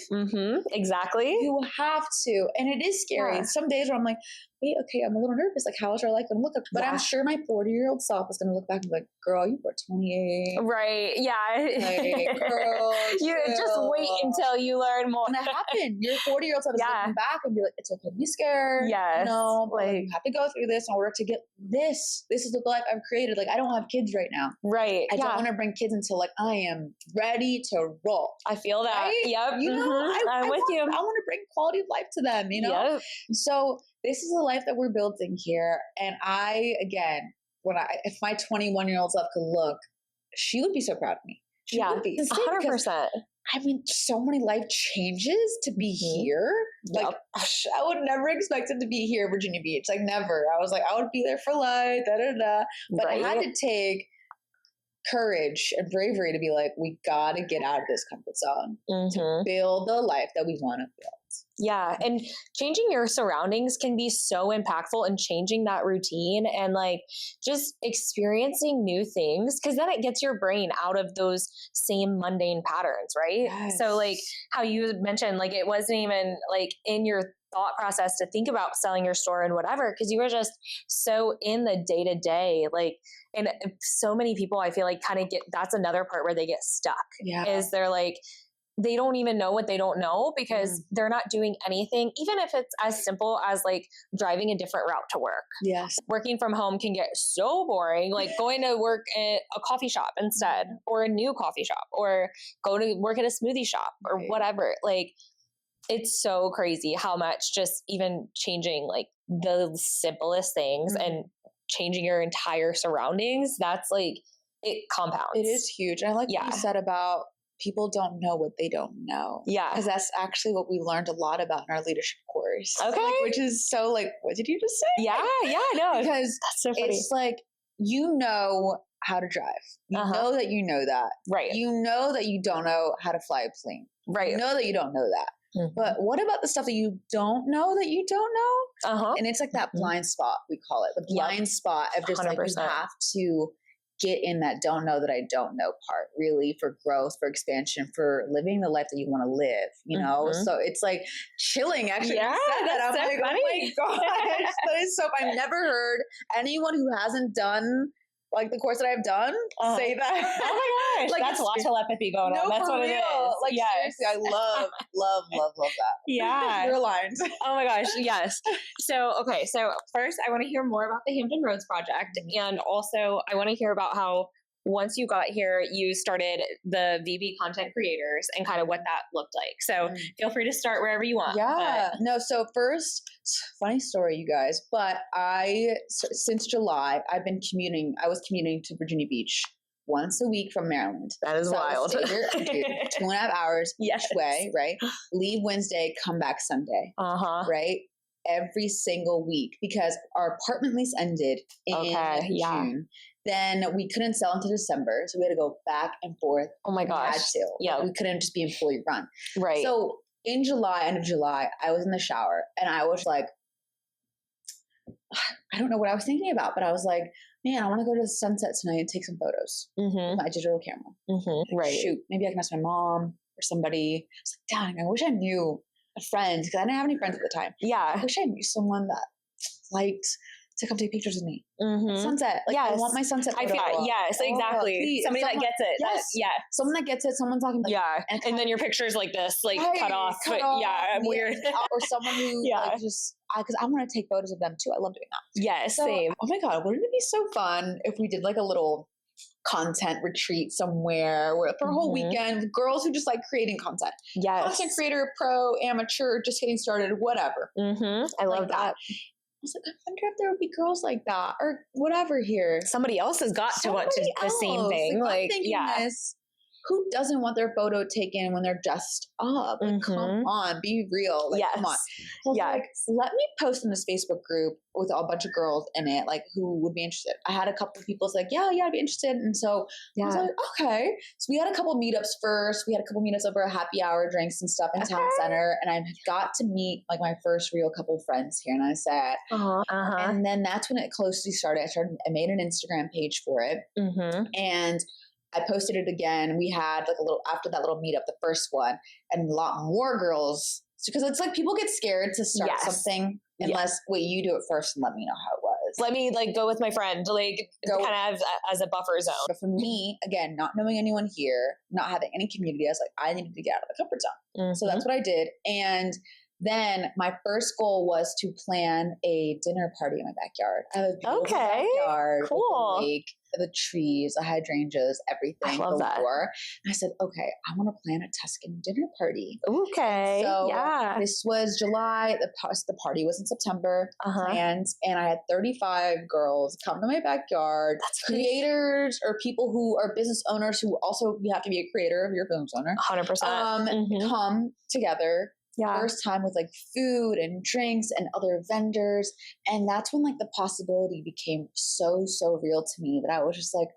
Exactly. You have to. And it is scary. Yeah. Some days where I'm like, wait, okay, I'm a little nervous. Like, how is our life going to look? But I'm sure my 40-year-old self is going to look back and be like, girl, you were 28. Right. Yeah. Like, girl, you just wait until you learn more. And that happened. Your 40-year-old self is looking back and be like, it's okay to be scared. Yes. No, like, you have to go through this in order to get this. This is the life I've created. Like, I don't have kids right now. Right. I don't want to bring kids until like I am ready to roll. I feel that. Right? Yep. You know, I'm with you. I want to bring quality of life to them, you know? Yep. So this is the life that we're building here. And I, again, if my 21-year-old self could look, she would be so proud of me. She would be. 100%. I mean, so many life changes to be here. Like, I would never expect it to be here, Virginia Beach. Like, never. I was like, I would be there for life, But I had to take courage and bravery to be like, we got to get out of this comfort zone to build the life that we want to build. Yeah. And changing your surroundings can be so impactful in changing that routine and like just experiencing new things, because then it gets your brain out of those same mundane patterns, right? Yes. So like how you mentioned, like it wasn't even like in your thought process to think about selling your store and whatever, because you were just so in the day to day, like, and so many people I feel like kind of that's another part where they get stuck. Is they're like, they don't even know what they don't know because they're not doing anything, even if it's as simple as like driving a different route to work. Yes. Working from home can get so boring, like going to work at a coffee shop instead, or a new coffee shop, or go to work at a smoothie shop or whatever. Like, it's so crazy how much just even changing like the simplest things and changing your entire surroundings, that's like, it compounds. It is huge. And I like what you said about people don't know what they don't know. Yeah. Because that's actually what we learned a lot about in our leadership course. Okay. Like, which is so like, what did you just say? Yeah, no. Because that's so funny. It's like, you know how to drive. You know that you know that. Right. You know that you don't know how to fly a plane. Right. You know that you don't know that. But what about the stuff that you don't know that you don't know? And it's like that blind spot, we call it. The blind spot of just 100%. Like, you have to get in that don't know that I don't know part, really, for growth, for expansion, for living the life that you want to live, you know? So it's like chilling, actually. Yeah, I'm so like, funny. Oh my gosh, that is so, I've never heard anyone who hasn't done like the course that I've done say that. Oh my gosh. Like, that's a lot of telepathy going on. That's what it is. Like, seriously, I love that. Yeah. You're aligned. Oh my gosh. Yes. So, okay. So first I want to hear more about the Hampton Roads Project. And also I want to hear about how once you got here, you started the VB Content Creators and kind of what that looked like. So feel free to start wherever you want. Yeah. No, so first, funny story, you guys, but since July, I've been commuting. I was commuting to Virginia Beach once a week from Maryland. That is wild. 2.5 hours each way, right? Leave Wednesday, come back Sunday. Right? Every single week, because our apartment lease ended in June. Then we couldn't sell until December, so we had to go back and forth. Oh my gosh. Yeah. We couldn't just be employee run. Right. So in July, end of July, I was in the shower and I was like, I don't know what I was thinking about, but I was like, man, I want to go to the sunset tonight and take some photos with my digital camera. Right. Shoot, maybe I can ask my mom or somebody. I was like, dang, I wish I knew a friend, because I didn't have any friends at the time. Yeah. I wish I knew someone that liked to come take pictures of me. Sunset. Like, I want my sunset photo. Yes, exactly. Somebody that gets it. Yes. Someone that gets it. Someone talking about and then your picture's like this, like cut off. Weird. Or someone who like just, because I want to take photos of them too. I love doing that. Yes, so, same. Oh my God, wouldn't it be so fun if we did like a little content retreat somewhere where for a whole weekend with girls who just like creating content. Yes. Content creator, pro, amateur, just getting started, whatever. I love that. I was like, I wonder if there would be girls like that or whatever here. Somebody else has got to want to do the same thing. Like, who doesn't want their photo taken when they're dressed up? Like, come on, be real. Like, come on. So like, let me post in this Facebook group with a bunch of girls in it, like who would be interested. I had a couple of people say, I'd be interested. And so I was like, okay. So we had a couple meetups first. We had a couple meetups over a happy hour, drinks and stuff in town center. And I got to meet like my first real couple of friends here. And I said, and then that's when it closely started. I made an Instagram page for it. And I posted it again. We had like a little, after that little meetup, the first one, and a lot more girls, because it's like people get scared to start something unless, wait, you do it first and let me know how it was. Let me like go with my friend, like kind of as a buffer zone. But for me, again, not knowing anyone here, not having any community, I was like, I needed to get out of the comfort zone. So that's what I did. And then my first goal was to plan a dinner party in my backyard. I have a beautiful backyard, cool, with the lake, the trees, the hydrangeas, everything. I love that. And I said, okay, I want to plan a Tuscan dinner party. Okay. So this was July. The party was in September. And I had 35 girls come to my backyard. That's creators or people who are business owners who also, you have to be a creator if you're a business owner. 100%. Come together. First time with like food and drinks and other vendors. And that's when like the possibility became so real to me that I was just like,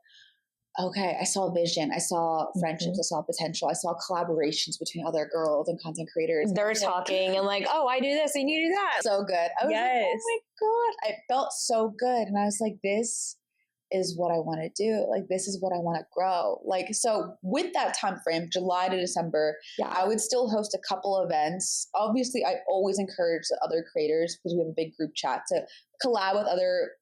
okay, I saw vision. I saw friendships. I saw potential. I saw collaborations between other girls and content creators. They're talking and like, oh, I do this and you do that. So good. I was like, oh my God. I felt so good. And I was like, this is what I want to do. Like, this is what I want to grow. Like, so with that time frame, July to December, I would still host a couple events. Obviously, I always encourage the other creators, because we have a big group chat, to collab with other,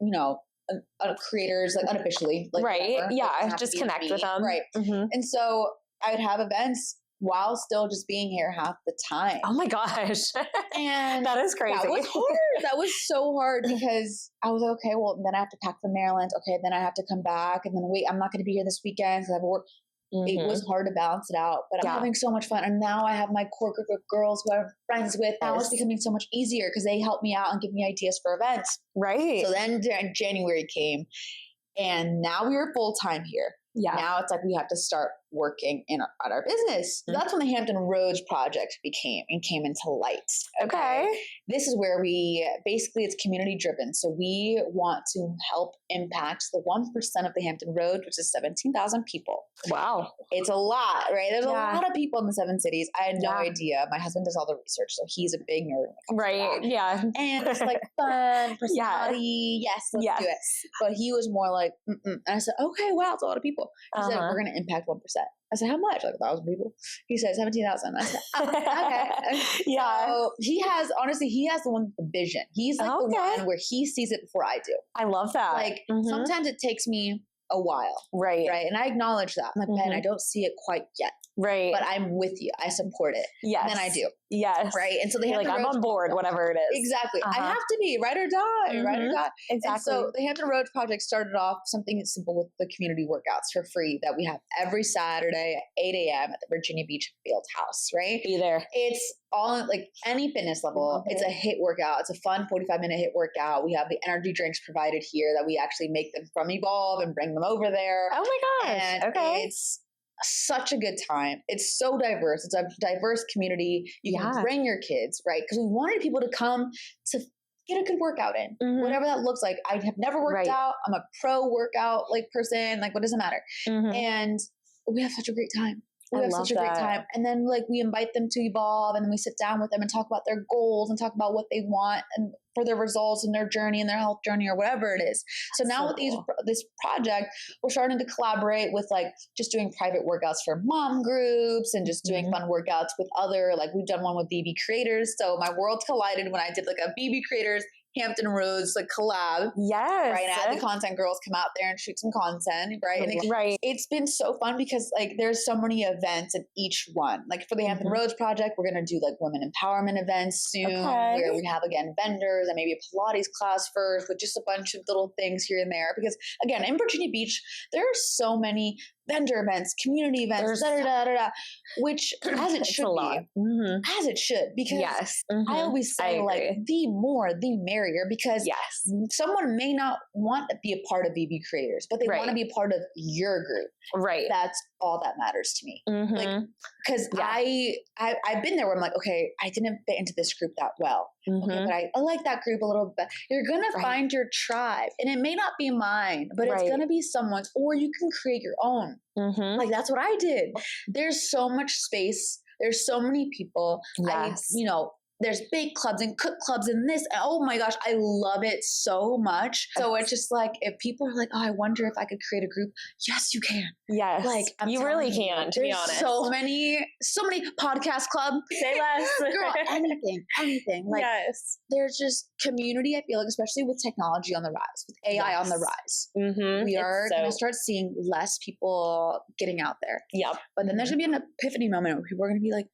creators, like unofficially. Like whatever. Just connect with them. And so I would have events while still just being here half the time. Oh my gosh. And that is crazy. That was hard. That was so hard, because I was okay, well, then I have to pack for Maryland. Okay, then I have to come back. And then wait, I'm not going to be here this weekend because I have work. It was hard to balance it out, but I'm having so much fun. And now I have my core group of girls who I'm friends with. Now it's becoming so much easier because they help me out and give me ideas for events. Right. So then January came, and now we were full time here. Now it's like we have to start working at our business. So that's when the Hampton Roads Project came into light. Okay. This is where it's community driven. So we want to help impact the 1% of the Hampton Roads, which is 17,000 people. Wow. It's a lot, right? There's a lot of people in the 7 cities. I had no idea. My husband does all the research, so he's a big nerd. Right. Yeah. And it's like fun, personality. Yes, let's do it. But he was more like, And I said, okay, wow, it's a lot of people. He said, we're going to impact 1%. I said, how much? Like 1,000 people? He said, 17,000. I said, okay. So he has the one with the vision. He's like the one where he sees it before I do. I love that. Like sometimes it takes me a while. Right. And I acknowledge that. I'm like, man, I don't see it quite yet. Right. But I'm with you. I support it. Yes. And then I do. Yes. Right. And so they have I'm on board, whatever it is. Exactly. I have to be ride or die, ride or die. Exactly. And so the Hampton Roads Project started off something simple with the community workouts for free that we have every Saturday at 8 a.m. at the Virginia Beach Field House, right? Be there. It's all like any fitness level. It's a HIIT workout. It's a fun 45-minute HIIT workout. We have the energy drinks provided here that we actually make them from Evolve and bring them over there. Oh my gosh. And it's such a good time. It's so diverse. It's a diverse community. You can bring your kids, right? Because we wanted people to come to get a good workout in, whatever that looks like. I have never worked out. I'm a pro workout person. Like, what does it matter? And we have such a great time. We have such a great time. And then like we invite them to evolve, and then we sit down with them and talk about their goals and talk about what they want and for their results and their journey and their health journey or whatever it is. So now with this project, we're starting to collaborate with like just doing private workouts for mom groups and just doing fun workouts with other, like we've done one with BB creators. So my worlds collided when I did like a BB creators Hampton Roads like collab. Yes. Right. And I had the content girls come out there and shoot some content. Right. And it's been so fun because like there's so many events in each one. Like for the Hampton Roads Project, we're going to do like women empowerment events soon where we have again vendors and maybe a Pilates class first with just a bunch of little things here and there. Because again, in Virginia Beach, there are so many vendor events, community events, which as it should be, as it should, because I always say like the more, the merrier, because someone may not want to be a part of BB Creators, but they want to be a part of your group. Right. That's all that matters to me. Like, because I've been there where I'm like, okay, I didn't fit into this group that well. Okay, but I like that group a little bit. You're going to find your tribe, and it may not be mine, but it's going to be someone's, or you can create your own. Like that's what I did. There's so much space. There's so many people. There's bake clubs and cook clubs and this. Oh my gosh, I love it so much. So it's just like, if people are like, oh, I wonder if I could create a group. Yes, you can. Yes. Like you really can, to be honest. So many podcast club. Say less. Girl, anything. Like there's just community, I feel like, especially with technology on the rise, with AI on the rise. We are going to start seeing less people getting out there. But then there's going to be an epiphany moment where people are going to be like,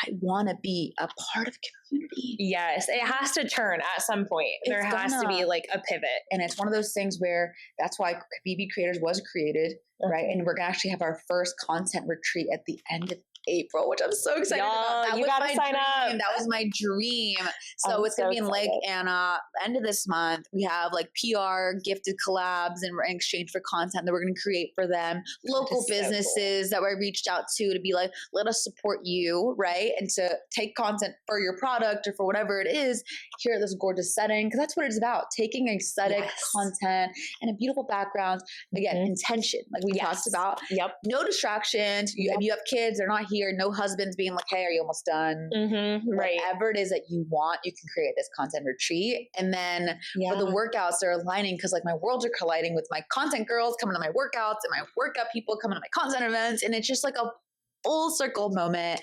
I want to be a part of community. Yes. It has to turn at some point. There has to be like a pivot. And it's one of those things where that's why BB Creators was created, right? And we're going to actually have our first content retreat at the end of April, which I'm so excited about. That you got to sign up. That was my dream. So it's going to be in Lake Anna, end of this month. We have like PR gifted collabs in exchange for content that we're going to create for them. Local businesses that we reached out to be like, let us support you, right? And to take content for your product or for whatever it is here at this gorgeous setting. Because that's what it's about. Taking aesthetic content and a beautiful background. Again, intention, like we talked about. No distractions. If you have kids, they're not here, no husbands being like, hey, are you almost done? Whatever it is that you want, you can create this content retreat. And then for the workouts, they're aligning because like my worlds are colliding with my content girls coming to my workouts and my workout people coming to my content events. And it's just like a full circle moment.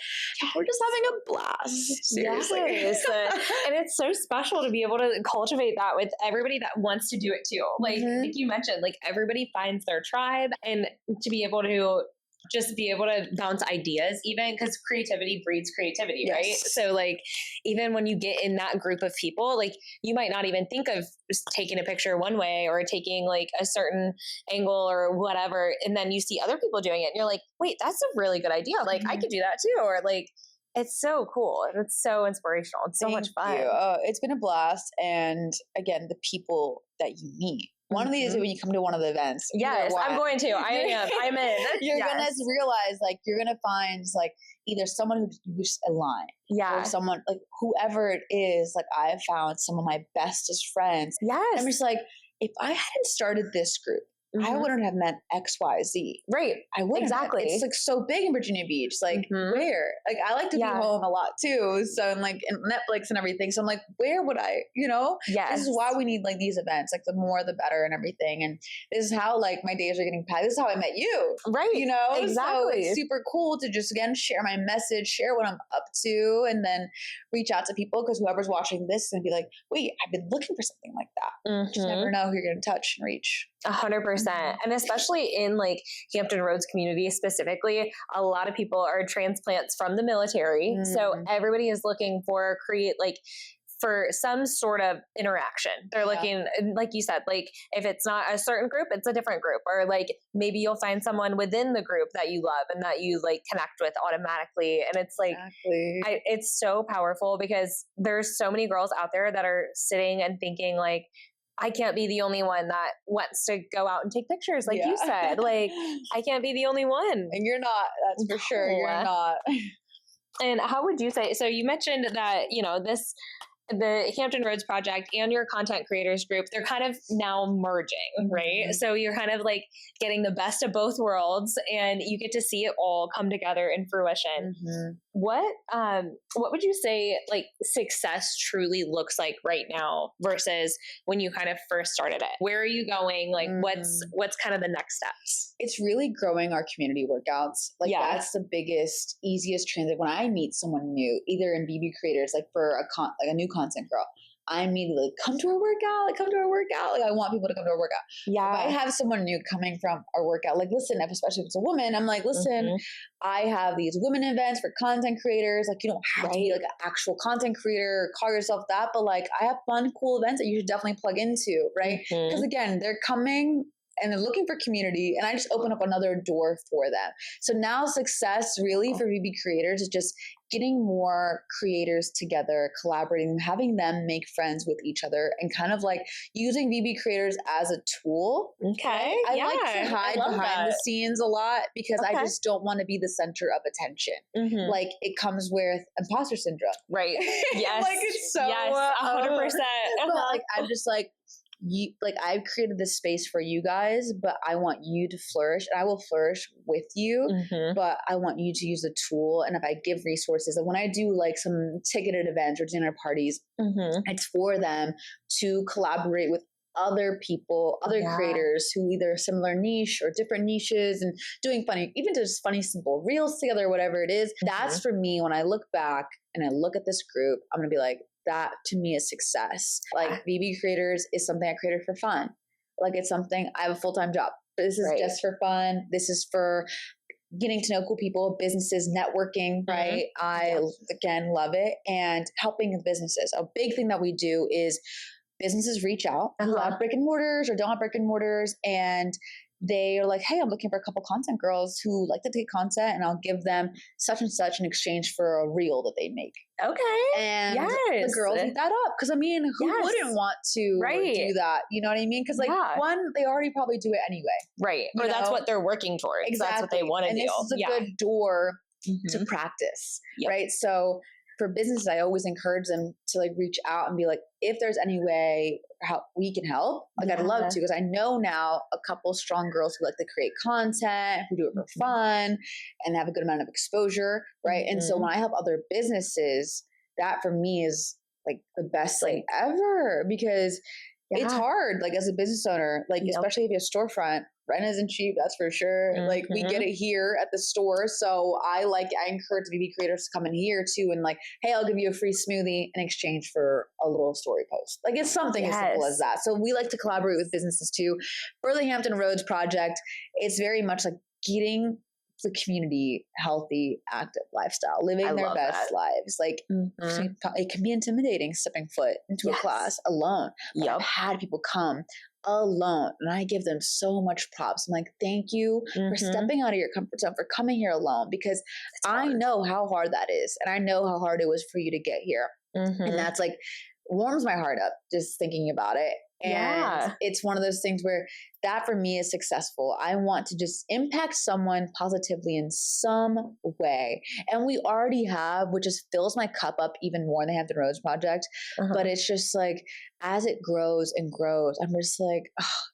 We're just having a blast. Seriously. And it's so special to be able to cultivate that with everybody that wants to do it too. Like you mentioned, like everybody finds their tribe, and to be able to just be able to bounce ideas, even because creativity breeds creativity, right? So like, even when you get in that group of people, like you might not even think of taking a picture one way or taking like a certain angle or whatever. And then you see other people doing it and you're like, wait, that's a really good idea. Like I could do that too. Or like, it's so cool. It's so inspirational. It's so much fun. It's been a blast. And again, the people that you meet. One of these, when you come to one of the events. Yes, I'm going to. I'm in. You're going to realize, like, you're going to find, like, either someone who just align. Or someone, like, whoever it is. Like, I've found some of my bestest friends. I'm just like, if I hadn't started this group, I wouldn't have met XYZ. Right. I wouldn't. Exactly. It's like so big in Virginia Beach. Like where? Like I like to be home a lot too. So I'm like in Netflix and everything. So I'm like, where would I, this is why we need like these events. Like the more the better and everything. And this is how like my days are getting packed. This is how I met you. Right. Exactly. So it's super cool to just again share my message, share what I'm up to, and then reach out to people, because whoever's watching this and be like, wait, I've been looking for something like that. Just never know who you're going to touch and reach. 100%. And especially in like Hampton Roads community specifically, a lot of people are transplants from the military. So everybody is looking for for some sort of interaction. They're looking, like you said, like if it's not a certain group, it's a different group, or like maybe you'll find someone within the group that you love and that you like connect with automatically. And it's like, it's so powerful, because there's so many girls out there that are sitting and thinking like, I can't be the only one that wants to go out and take pictures. Like you said, like I can't be the only one. And you're not, that's for sure. You're not. And how would you say, so you mentioned that, this the Hampton Roads Project and your content creators group, they're kind of now merging, right? Mm-hmm. So you're kind of like getting the best of both worlds and you get to see it all come together in fruition. Mm-hmm. What would you say like success truly looks like right now versus when you kind of first started it? Where are you going? Like what's kind of the next steps? It's really growing our community workouts. Like that's the biggest, easiest transit. When I meet someone new, either in BB creators, like for a new content girl, I immediately like, come to our workout. Like I want people to come to our workout. Yeah. If I have someone new coming from our workout, like listen, especially if it's a woman, I'm like, listen, I have these women events for content creators. Like you don't have to be like an actual content creator, call yourself that, but like I have fun, cool events that you should definitely plug into, right? Because again, they're coming and they're looking for community and I just open up another door for them. So now success really for VB creators is just getting more creators together, collaborating, having them make friends with each other and kind of like using VB creators as a tool. Okay. I like to hide behind the scenes a lot because I just don't want to be the center of attention. Like it comes with imposter syndrome. Right. Yes. Like it's so 100%. But like I'm just like, I've created this space for you guys, but I want you to flourish and I will flourish with you, but I want you to use the tool. And if I give resources and when I do like some ticketed events or dinner parties, it's for them to collaborate with other people, other creators who either similar niche or different niches and doing funny, even just funny, simple reels together, whatever it is. That's for me. When I look back and I look at this group, I'm going to be like, that to me is success. Like VB creators is something I created for fun. Like it's something I have a full-time job. This is just for fun. This is for getting to know cool people, businesses, networking, right? I again love it. And helping with businesses. A big thing that we do is businesses reach out who have brick and mortars or don't have brick and mortars and they are like, hey, I'm looking for a couple content girls who like to take content and I'll give them such and such in exchange for a reel that they make. Okay. And the girls eat that up. Because I mean, who wouldn't want to do that? You know what I mean? Because like one, they already probably do it anyway. Right. Or that's what they're working towards. Exactly. That's what they want to do. And this is a good door to practice. Right. So for businesses, I always encourage them to like reach out and be like, if there's any way how we can help, like I'd love to, because I know now a couple strong girls who like to create content, who do it for fun and have a good amount of exposure, right? And so when I help other businesses, that for me is like the best thing ever because it's hard, like as a business owner, like especially if you have a storefront, rent isn't cheap, that's for sure. Like we get it here at the store. So I encourage BB creators to come in here too and like, hey, I'll give you a free smoothie in exchange for a little story post. Like it's something as simple as that. So we like to collaborate with businesses too. For the Hampton Roads Project, it's very much like getting the community healthy, active lifestyle, living their best lives. Like it can be intimidating stepping foot into a class alone. I've had people come alone and I give them so much props. I'm like, thank you for stepping out of your comfort zone, for coming here alone, because I know how hard that is. And I know how hard it was for you to get here. And that's like warms my heart up just thinking about it. And it's one of those things where that for me is successful. I want to just impact someone positively in some way. And we already have, which just fills my cup up even more in the Hampton Roads Project. But it's just like, as it grows and grows, I'm just like,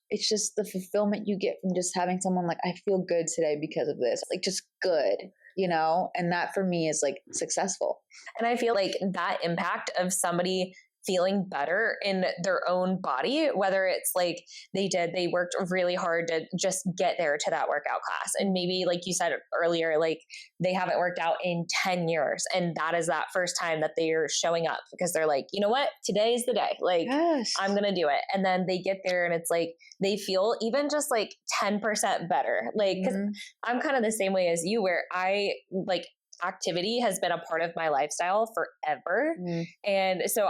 it's just the fulfillment you get from just having someone like, I feel good today because of this, like just good, you know? And that for me is like successful. And I feel like that impact of somebody feeling better in their own body, whether it's like they worked really hard to just get there to that workout class. And maybe like you said earlier, like they haven't worked out in 10 years. And that is that first time that they're showing up because they're like, you know what, today's the day. Like I'm going to do it. And then they get there and it's like, they feel even just like 10% better. Like, cause I'm kind of the same way as you, where I like, activity has been a part of my lifestyle forever. And so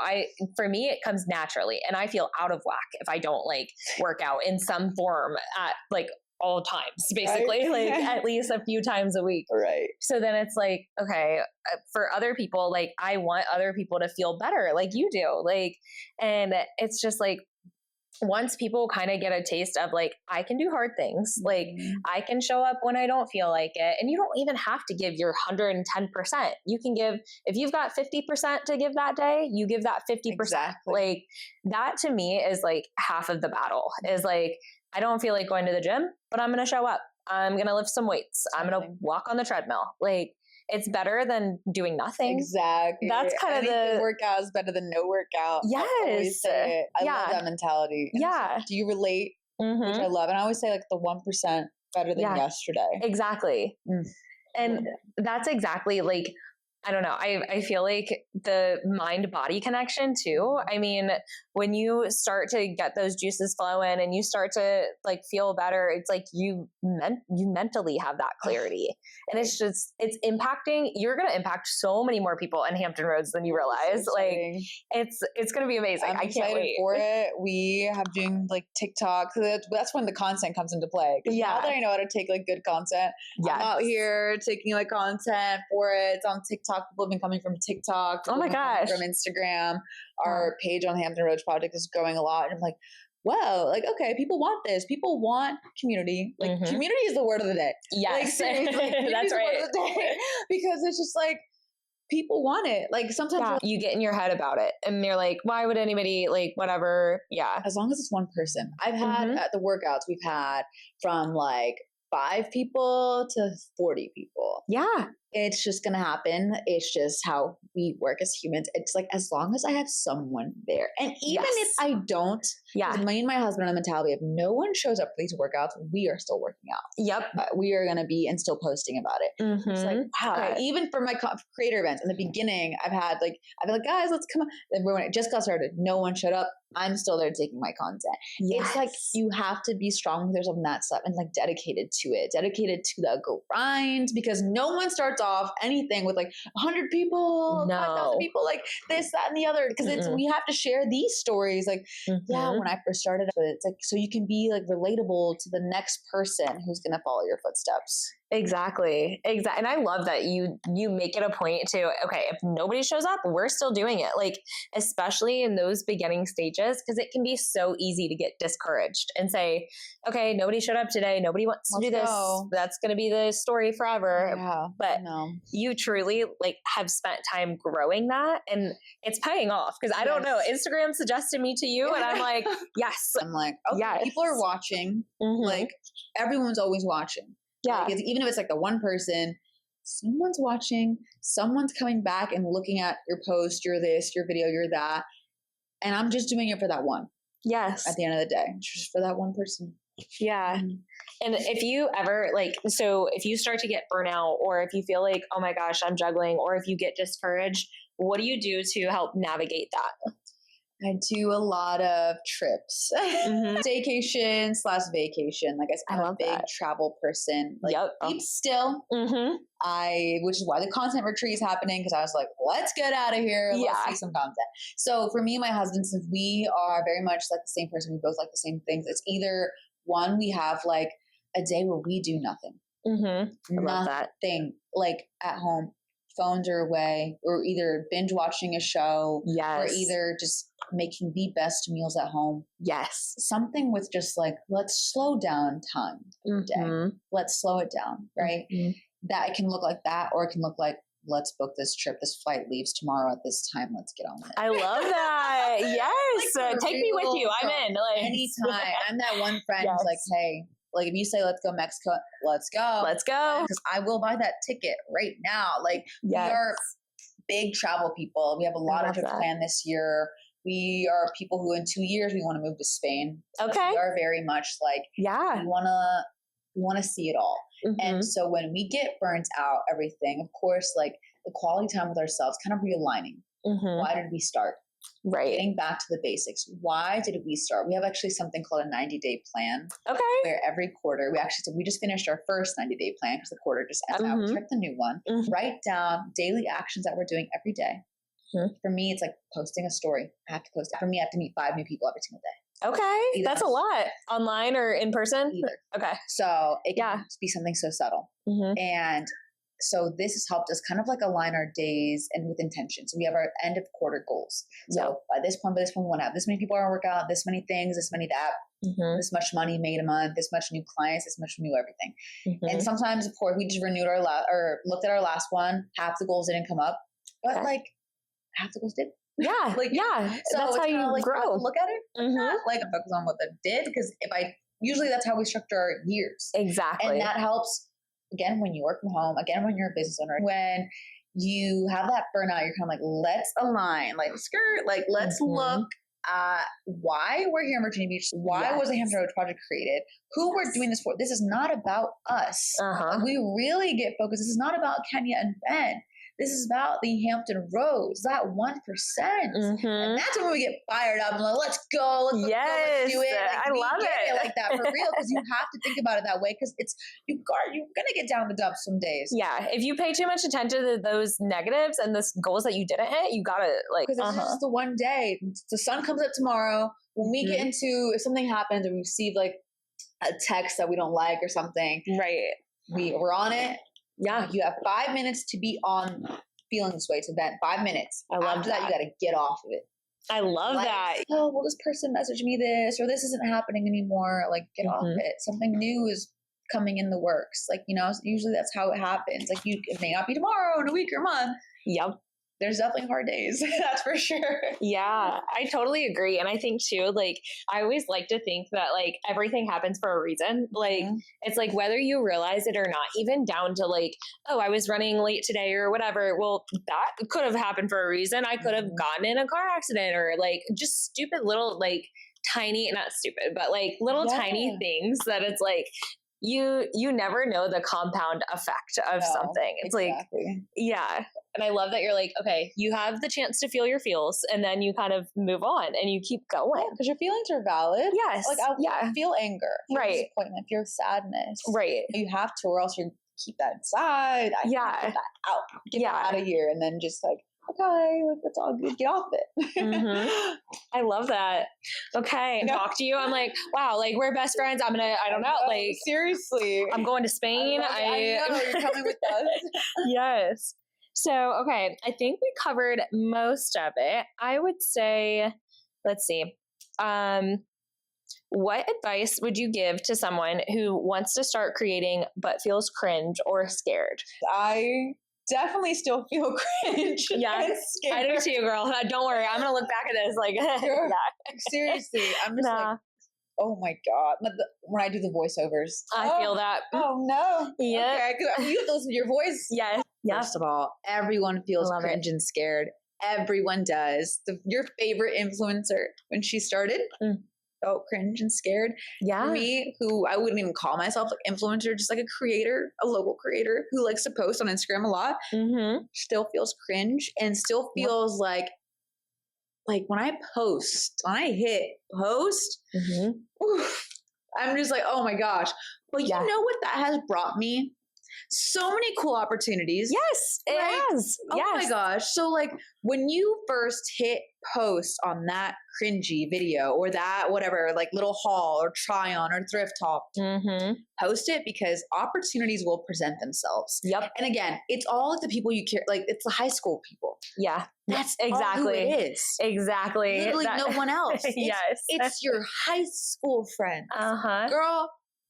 for me, it comes naturally and I feel out of whack if I don't like work out in some form at like all times, basically, like at least a few times a week. Right. So then it's like, okay, for other people, like I want other people to feel better like you do. Like, and it's just like, once people kind of get a taste of like, I can do hard things, like I can show up when I don't feel like it. And you don't even have to give your 110%. You can give, if you've got 50% to give that day, you give that 50%. Exactly. Like that to me is like half of the battle is like, I don't feel like going to the gym, but I'm going to show up. I'm going to lift some weights. I'm going to walk on the treadmill. Like, it's better than doing nothing. Exactly. That's kind of the workout is better than no workout. Yes. I always say it. I love that mentality. And yeah. Do you relate? Which I love. And I always say like the 1% better than yesterday. Exactly. And that's exactly like, I don't know. I feel like the mind body connection too. I mean, when you start to get those juices flowing and you start to like feel better, it's like you mentally have that clarity, and it's impacting. You're going to impact so many more people in Hampton Roads than you realize. So like it's going to be amazing. I'm I can't wait for it. We have doing like TikTok. That's when the content comes into play. Yeah. Now that I know how to take like good content, I'm out here taking like content for it. It's on TikTok. People have been coming from TikTok. Oh my gosh. From Instagram. Our page on Hampton Roads Project is growing a lot. And I'm like, wow, like, okay, people want this. People want community. Like community is the word of the day. Yes. Like, that's right. Word of the day. Because it's just like, people want it. Like sometimes you get in your head about it and you're like, why would anybody like whatever? Yeah. As long as it's one person. I've had at the workouts we've had from like 5 people to 40 people. Yeah. It's just going to happen. It's just how we work as humans. It's like, as long as I have someone there. And even if I don't, me and my husband are the mentality of no one shows up for these workouts, we are still working out. Yep. We are going to be and still posting about it. It's like, wow. Even for my creator events in the beginning, I've been like, guys, let's come on. And when it just got started, no one showed up. I'm still there taking my content. Yes. It's like, you have to be strong with yourself in that stuff and like dedicated to it, dedicated to the grind, because no one starts off anything with like 100 people, 5,000 people, like this, that, and the other. Because we have to share these stories. Like, when I first started, it's like, so you can be like relatable to the next person who's going to follow your footsteps. Exactly. And I love that you make it a point to, okay, if nobody shows up, we're still doing it. Like, especially in those beginning stages, because it can be so easy to get discouraged and say, okay, nobody showed up today. Nobody wants to do this. That's going to be the story forever. Yeah, but you truly like have spent time growing that, and it's paying off. Because I don't know, Instagram suggested me to you and I'm like, yes. I'm like, okay, people are watching. Like everyone's always watching. Yeah. Because even if it's like the one person, someone's watching, someone's coming back and looking at your post, your this, your video, your that. And I'm just doing it for that one. Yes. At the end of the day, just for that one person. Yeah. And if you ever if you start to get burnout, or if you feel like, oh my gosh, I'm juggling, or if you get discouraged, what do you do to help navigate that? I do a lot of trips, staycation/vacation. Like I said, I'm a big travel person. Like deep still. Which is why the content retreat is happening, because I was like, let's get out of here. Let's see some content. So for me and my husband, since we are very much like the same person, we both like the same things. It's either one, we have like a day where we do nothing. I love that. Nothing, like at home. Phones are away. We're either binge watching a show, or either just making the best meals at home. Yes. Something with just like, let's slow down time per day. Let's slow it down, right? That it can look like that, or it can look like, let's book this trip. This flight leaves tomorrow at this time. Let's get on it. I love that. Yes. Like, take me with you. I'm in. Like, anytime. I'm that one friend who's like, hey, like if you say, let's go Mexico, let's go. Let's go. Because I will buy that ticket right now. Like we are big travel people. We have a lot of trips planned this year. We are people who in 2 years, we want to move to Spain. So we are very much like, we want to see it all. And so when we get burnt out, everything, of course, like the quality time with ourselves, kind of realigning. Why did we start? Right. Getting back to the basics. Why did we start? We have actually something called a 90-day plan. Okay. Where every quarter, we just finished our first 90-day plan because the quarter just ended out. We start the new one. Write down daily actions that we're doing every day. For me, it's like posting a story. I have to post it. For me, I have to meet 5 new people every single day. Okay. That's a lot. Online or in person? Either. Okay. So it can be something so subtle. And so this has helped us kind of like align our days and with intention. So we have our end of quarter goals. So by this point, we want to have this many people on our workout, this many things, this many that, this much money made a month, this much new clients, this much new everything. And sometimes, of course, we just renewed or looked at our last one. Half the goals didn't come up, but like half the goals did. Yeah. Like, so that's how you like, grow. Look at it. Like focus on what that did. Because usually that's how we structure our years. Exactly. And that helps. Again, when you work from home, again, when you're a business owner, when you have that burnout, you're kind of like, let's align, like let's look at why we're here in Virginia Beach. Why was the Hampton Roads Project created? Who we're doing this for? This is not about us. We really get focused. This is not about Kenya and Ben. This is about the Hampton Roads, that 1%. And that's when we get fired up and like, let's go, let's do it. Like, I love it like that for real, because you have to think about it that way, because you're going to get down the dumps some days. Yeah. If you pay too much attention to those negatives and the goals that you didn't hit, you got to like, because it's just the one day. The sun comes up tomorrow. When we get into, if something happens or we receive like a text that we don't like or something, we're on it. Yeah, you have 5 minutes to be on feeling this way, to vent. 5 minutes. I love After that, you got to get off of it. I love that. Oh, well, this person messaged me this, or this isn't happening anymore. Like, get off it. Something new is coming in the works. Like, usually that's how it happens. Like, it may not be tomorrow, in a week or a month. Yep. There's definitely hard days. That's for sure. Yeah, I totally agree. And I think too, like, I always like to think that like everything happens for a reason. Like, it's like whether you realize it or not, even down to like, oh, I was running late today or whatever. Well, that could have happened for a reason. I could have gotten in a car accident or like just stupid little like tiny, not stupid, but like little tiny things that it's like, you never know the compound effect of something. It's like, and I love that you're like, okay, you have the chance to feel your feels and then you kind of move on and you keep going. Because your feelings are valid. Yes. Like, I feel anger, feel disappointment, feel sadness. Right. You have to, or else you keep that inside. Get that out. Get that out of here. And then just like, okay, it's all good. Get off it. I love that. Okay. Talk to you. I'm like, wow, like we're best friends. I don't know. Like seriously. I'm going to Spain. I know you're coming with us. Yes. So, okay. I think we covered most of it. I would say, let's see. What advice would you give to someone who wants to start creating but feels cringe or scared? I definitely still feel cringe. Yes, I do too, girl. Don't worry. I'm going to look back at this like, seriously. I'm just like, oh my God. When I do the voiceovers. I feel that. Oh no. Yeah. Okay, you have those in your voice. Yes. First of all, everyone feels cringe and scared. Everyone does. Your favorite influencer, when she started, felt cringe and scared. Yeah. For me, who I wouldn't even call myself like influencer, just like a creator, a local creator who likes to post on Instagram a lot, still feels cringe and still feels like when I hit post, I'm just like, oh my gosh. But you know what that has brought me? So many cool opportunities. Yes, it has. Oh my gosh. So like when you first hit post on that cringy video or that whatever, like little haul or try on or thrift haul, post it because opportunities will present themselves. Yep. And again, it's all like the people you care, like it's the high school people. Yeah. That's exactly all who it is. Exactly. Literally no one else. Yes. It's your high school friend. Girl,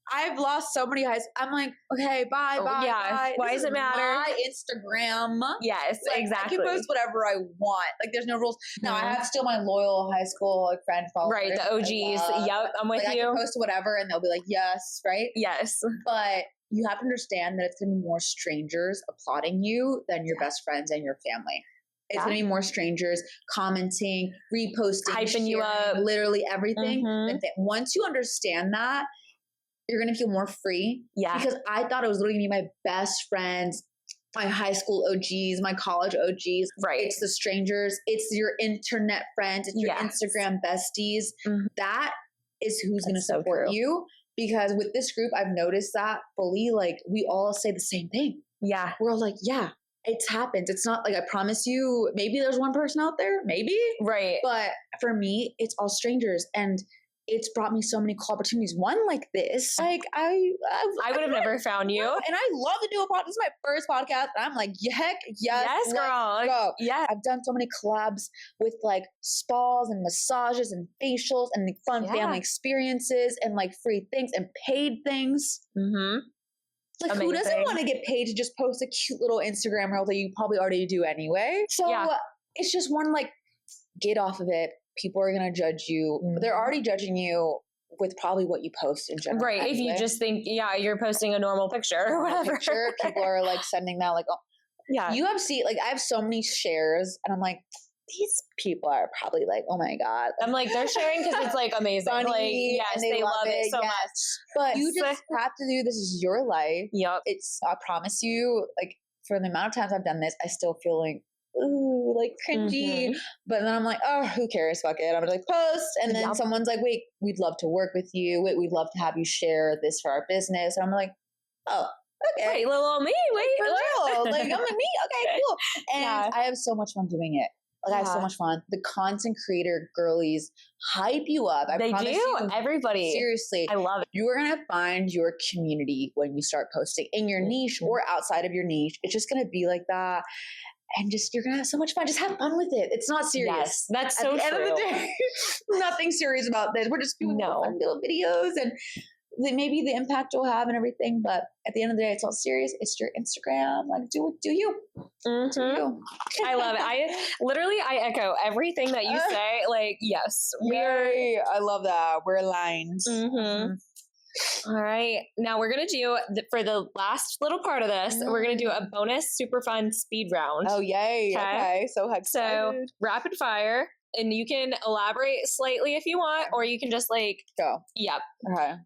I've lost so many highs. I'm like, okay, bye. Why does it matter? My Instagram. Yes, exactly. I can post whatever I want. Like, there's no rules. Now, I have still my loyal high school friend followers. Right, the OGs. Yep, I'm with you. I can post whatever, and they'll be like, yes, right? Yes. But you have to understand that it's going to be more strangers applauding you than your best friends and your family. It's going to be more strangers commenting, reposting, hyping sharing, you up, literally everything. Once you understand that, you're going to feel more free. Yeah. Because I thought it was literally going to be my best friends, my high school OGs, my college OGs. Right. It's the strangers. It's your internet friends. It's your Instagram besties. That is who's going to support you. Because with this group, I've noticed that fully, like, we all say the same thing. Yeah. We're all like, yeah, it happens. It's not like, I promise you, maybe there's one person out there, maybe. Right. But for me, it's all strangers. And it's brought me so many cool opportunities. One like this, like I would have never found you. And I love to do a podcast. This is my first podcast. And I'm like, heck yes, girl. Go. Yeah. I've done so many collabs with like spas and massages and facials and fun family experiences and like free things and paid things. Mm-hmm. Like, amazing. Who doesn't want to get paid to just post a cute little Instagram reel that you probably already do anyway? So it's just one, like, get off of it. People are going to judge you. Mm-hmm. They're already judging you with probably what you post in general. Right. Anyway. If you just think, you're posting a normal picture or whatever. People are like sending that, like, oh. Yeah. You have seen, like, I have so many shares and I'm like, these people are probably like, oh my God. I'm like, they're sharing because it's like amazing. Funny, like, yes, they love it so much. But you just have to do, this is your life. Yep. It's, I promise you, like, for the amount of times I've done this, I still feel like, ooh, like cringy. Mm-hmm. But then I'm like, oh, who cares? Fuck it. I'm gonna like post. And then someone's like, wait, we'd love to work with you. Wait, we'd love to have you share this for our business. And I'm like, oh, okay. Wait, little me. Wait, for real. Like, I'm like, me. Okay, cool. And I have so much fun doing it. Like, I have so much fun. The content creator girlies hype you up. They do. Everybody. Seriously. I love it. You are going to find your community when you start posting in your niche or outside of your niche. It's just going to be like that. And just, you're going to have so much fun. Just have fun with it. It's not serious. Yes, that's so true. At the end of the day, nothing serious about this. We're just doing fun little videos and maybe the impact you'll have and everything, but at the end of the day, it's all serious. It's your Instagram. Like, do you. Mm-hmm. Do you. I love it. I echo everything that you say. Like, yes. I love that. We're aligned. Mm-hmm. All right. Now we're going to do, for the last little part of this, we're going to do a bonus super fun speed round. Oh, yay. Okay. So excited. So rapid fire. And you can elaborate slightly if you want, or you can just like go. Yep.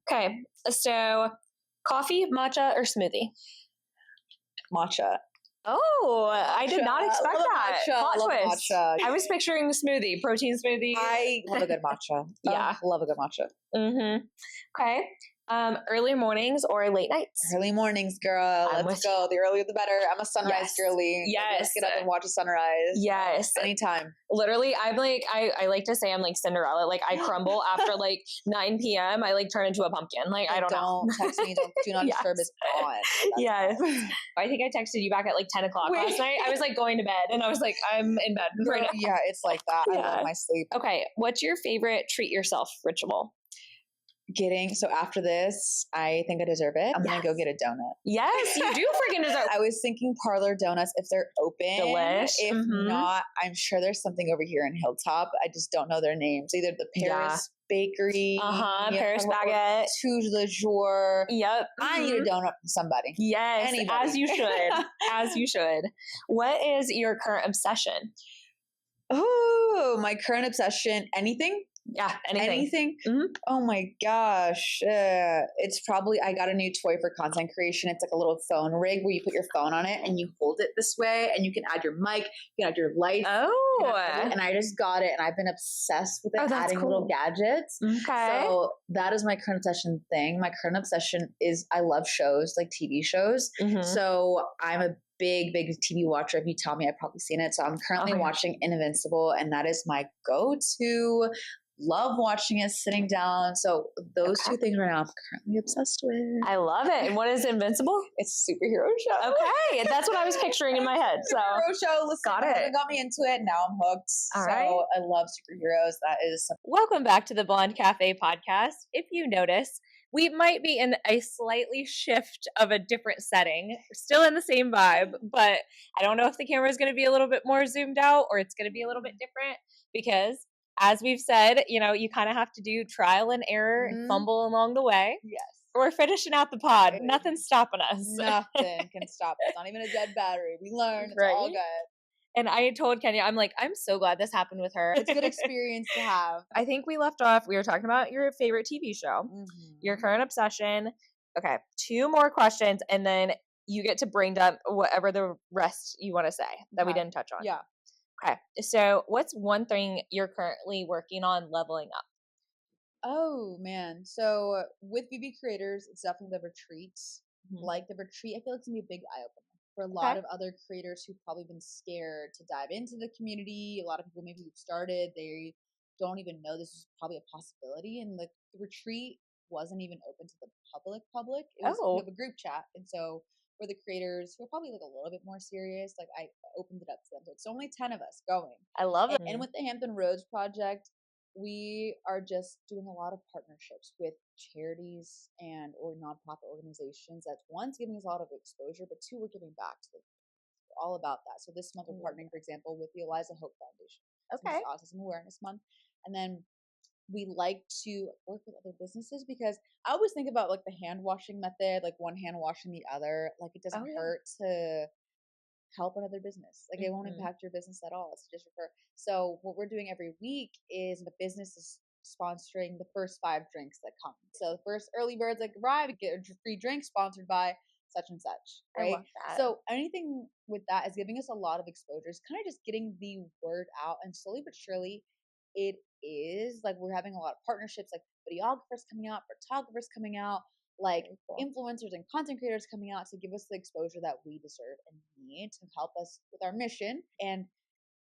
Okay. So coffee, matcha, or smoothie? Matcha. Oh, I did not expect that. Plot twist. Matcha. I was picturing the smoothie, protein smoothie. I love a good matcha. Love a good matcha. Mm-hmm. Okay. Early mornings or late nights? Early mornings, girl. Let's go. The earlier the better. I'm a sunrise girly. Yes. Let's get up and watch a sunrise. Yes. Anytime. Literally, I'm like, I like to say I'm like Cinderella. Like, I crumble after like 9 p.m. I like turn into a pumpkin. Like, I don't know. Don't text me. Do not disturb is on. Yes. I think I texted you back at like 10 o'clock last night. I was like going to bed and I was like, I'm in bed right now. Yeah, it's like that. I love my sleep. Okay. What's your favorite treat yourself ritual? So after this, I think I deserve it. I'm gonna go get a donut. Yes, you do freaking deserve it. I was thinking Parlor Donuts if they're open. Delish. If not, I'm sure there's something over here in Hilltop. I just don't know their names. Either the Paris Bakery, Paris Baguette, Touche le Jour. Yep. I need a donut from somebody. Yes, anybody. As you should. As you should. What is your current obsession? Oh, my current obsession. Anything? Yeah, anything. Mm-hmm. Oh my gosh. It's probably, I got a new toy for content creation. It's like a little phone rig where you put your phone on it and you hold it this way and you can add your mic, you can add your light. Oh. And I just got it and I've been obsessed with it, adding little gadgets. Okay. So that is my current obsession thing. My current obsession is I love shows, like TV shows. Mm-hmm. So I'm a big TV watcher. If you tell me, I've probably seen it. So I'm currently watching Invincible and that is my go-to. Love watching it, sitting down. So those two things right now I'm currently obsessed with. I love it. And what is Invincible? It's a superhero show. Okay. That's what I was picturing in my head. So superhero show. Listen, got it. Got me into it. Now I'm hooked. All right. I love superheroes. That is something. Welcome back to the Blonde Café Podcast. If you notice, we might be in a slightly shift of a different setting, still in the same vibe, but I don't know if the camera is going to be a little bit more zoomed out or it's going to be a little bit different because as we've said, you kind of have to do trial and error and fumble along the way. Yes. We're finishing out the pod. Nothing's stopping us. Nothing can stop us. Not even a dead battery. We learned. It's all good. And I told Kenya, I'm like, I'm so glad this happened with her. It's a good experience to have. I think we left off, we were talking about your favorite TV show, your current obsession. Okay, 2 more questions, and then you get to bring up whatever the rest you want to say that we didn't touch on. Yeah. Okay, so what's one thing you're currently working on leveling up? Oh, man. So with BB Creators, it's definitely the retreats. Like the retreat, I feel like it's going to be a big eye-opener for a lot of other creators who've probably been scared to dive into the community. A lot of people maybe who've started, they don't even know this is probably a possibility. And the retreat wasn't even open to the public. It was we have a group chat. And so for the creators who are probably like a little bit more serious, like I opened it up to them. So it's only 10 of us going. I love it. And with the Hampton Roads Project, we are just doing a lot of partnerships with charities and or nonprofit organizations. That's one's giving us a lot of exposure, but two, we're giving back to the all about that. So this month we're partnering, for example, with the Eliza Hope Foundation. Okay. Autism Awareness Month. And then we like to work with other businesses because I always think about like the hand washing method, like one hand washing the other. Like it doesn't hurt to help another business. Like it won't impact your business at all. It's just refer. So what we're doing every week is the business is sponsoring the first 5 drinks that come. So the first early birds that arrive get a free drink sponsored by such and such, right? I love that. So anything with that is giving us a lot of exposure. It's kind of just getting the word out, and slowly but surely it is like we're having a lot of partnerships, like videographers coming out, photographers coming out, like influencers and content creators coming out to give us the exposure that we deserve and need to help us with our mission. And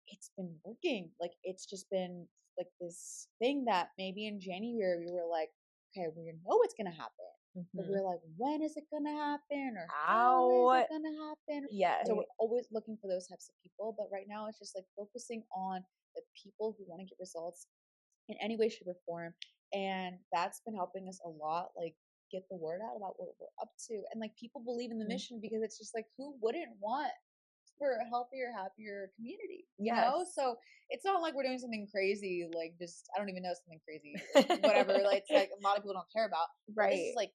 it's been working. Like it's just been like this thing that maybe in January we were like, okay, we know it's gonna happen. But we're like, when is it gonna happen? Or how is it gonna happen? Yeah. So we're always looking for those types of people. But right now it's just like focusing on the people who want to get results in any way, shape, or form. And that's been helping us a lot, like get the word out about what we're up to. And like people believe in the mission because it's just like, who wouldn't want for a healthier, happier community? You know? So it's not like we're doing something crazy, like just, I don't even know, something crazy, whatever. Like it's like a lot of people don't care about. Right. This is like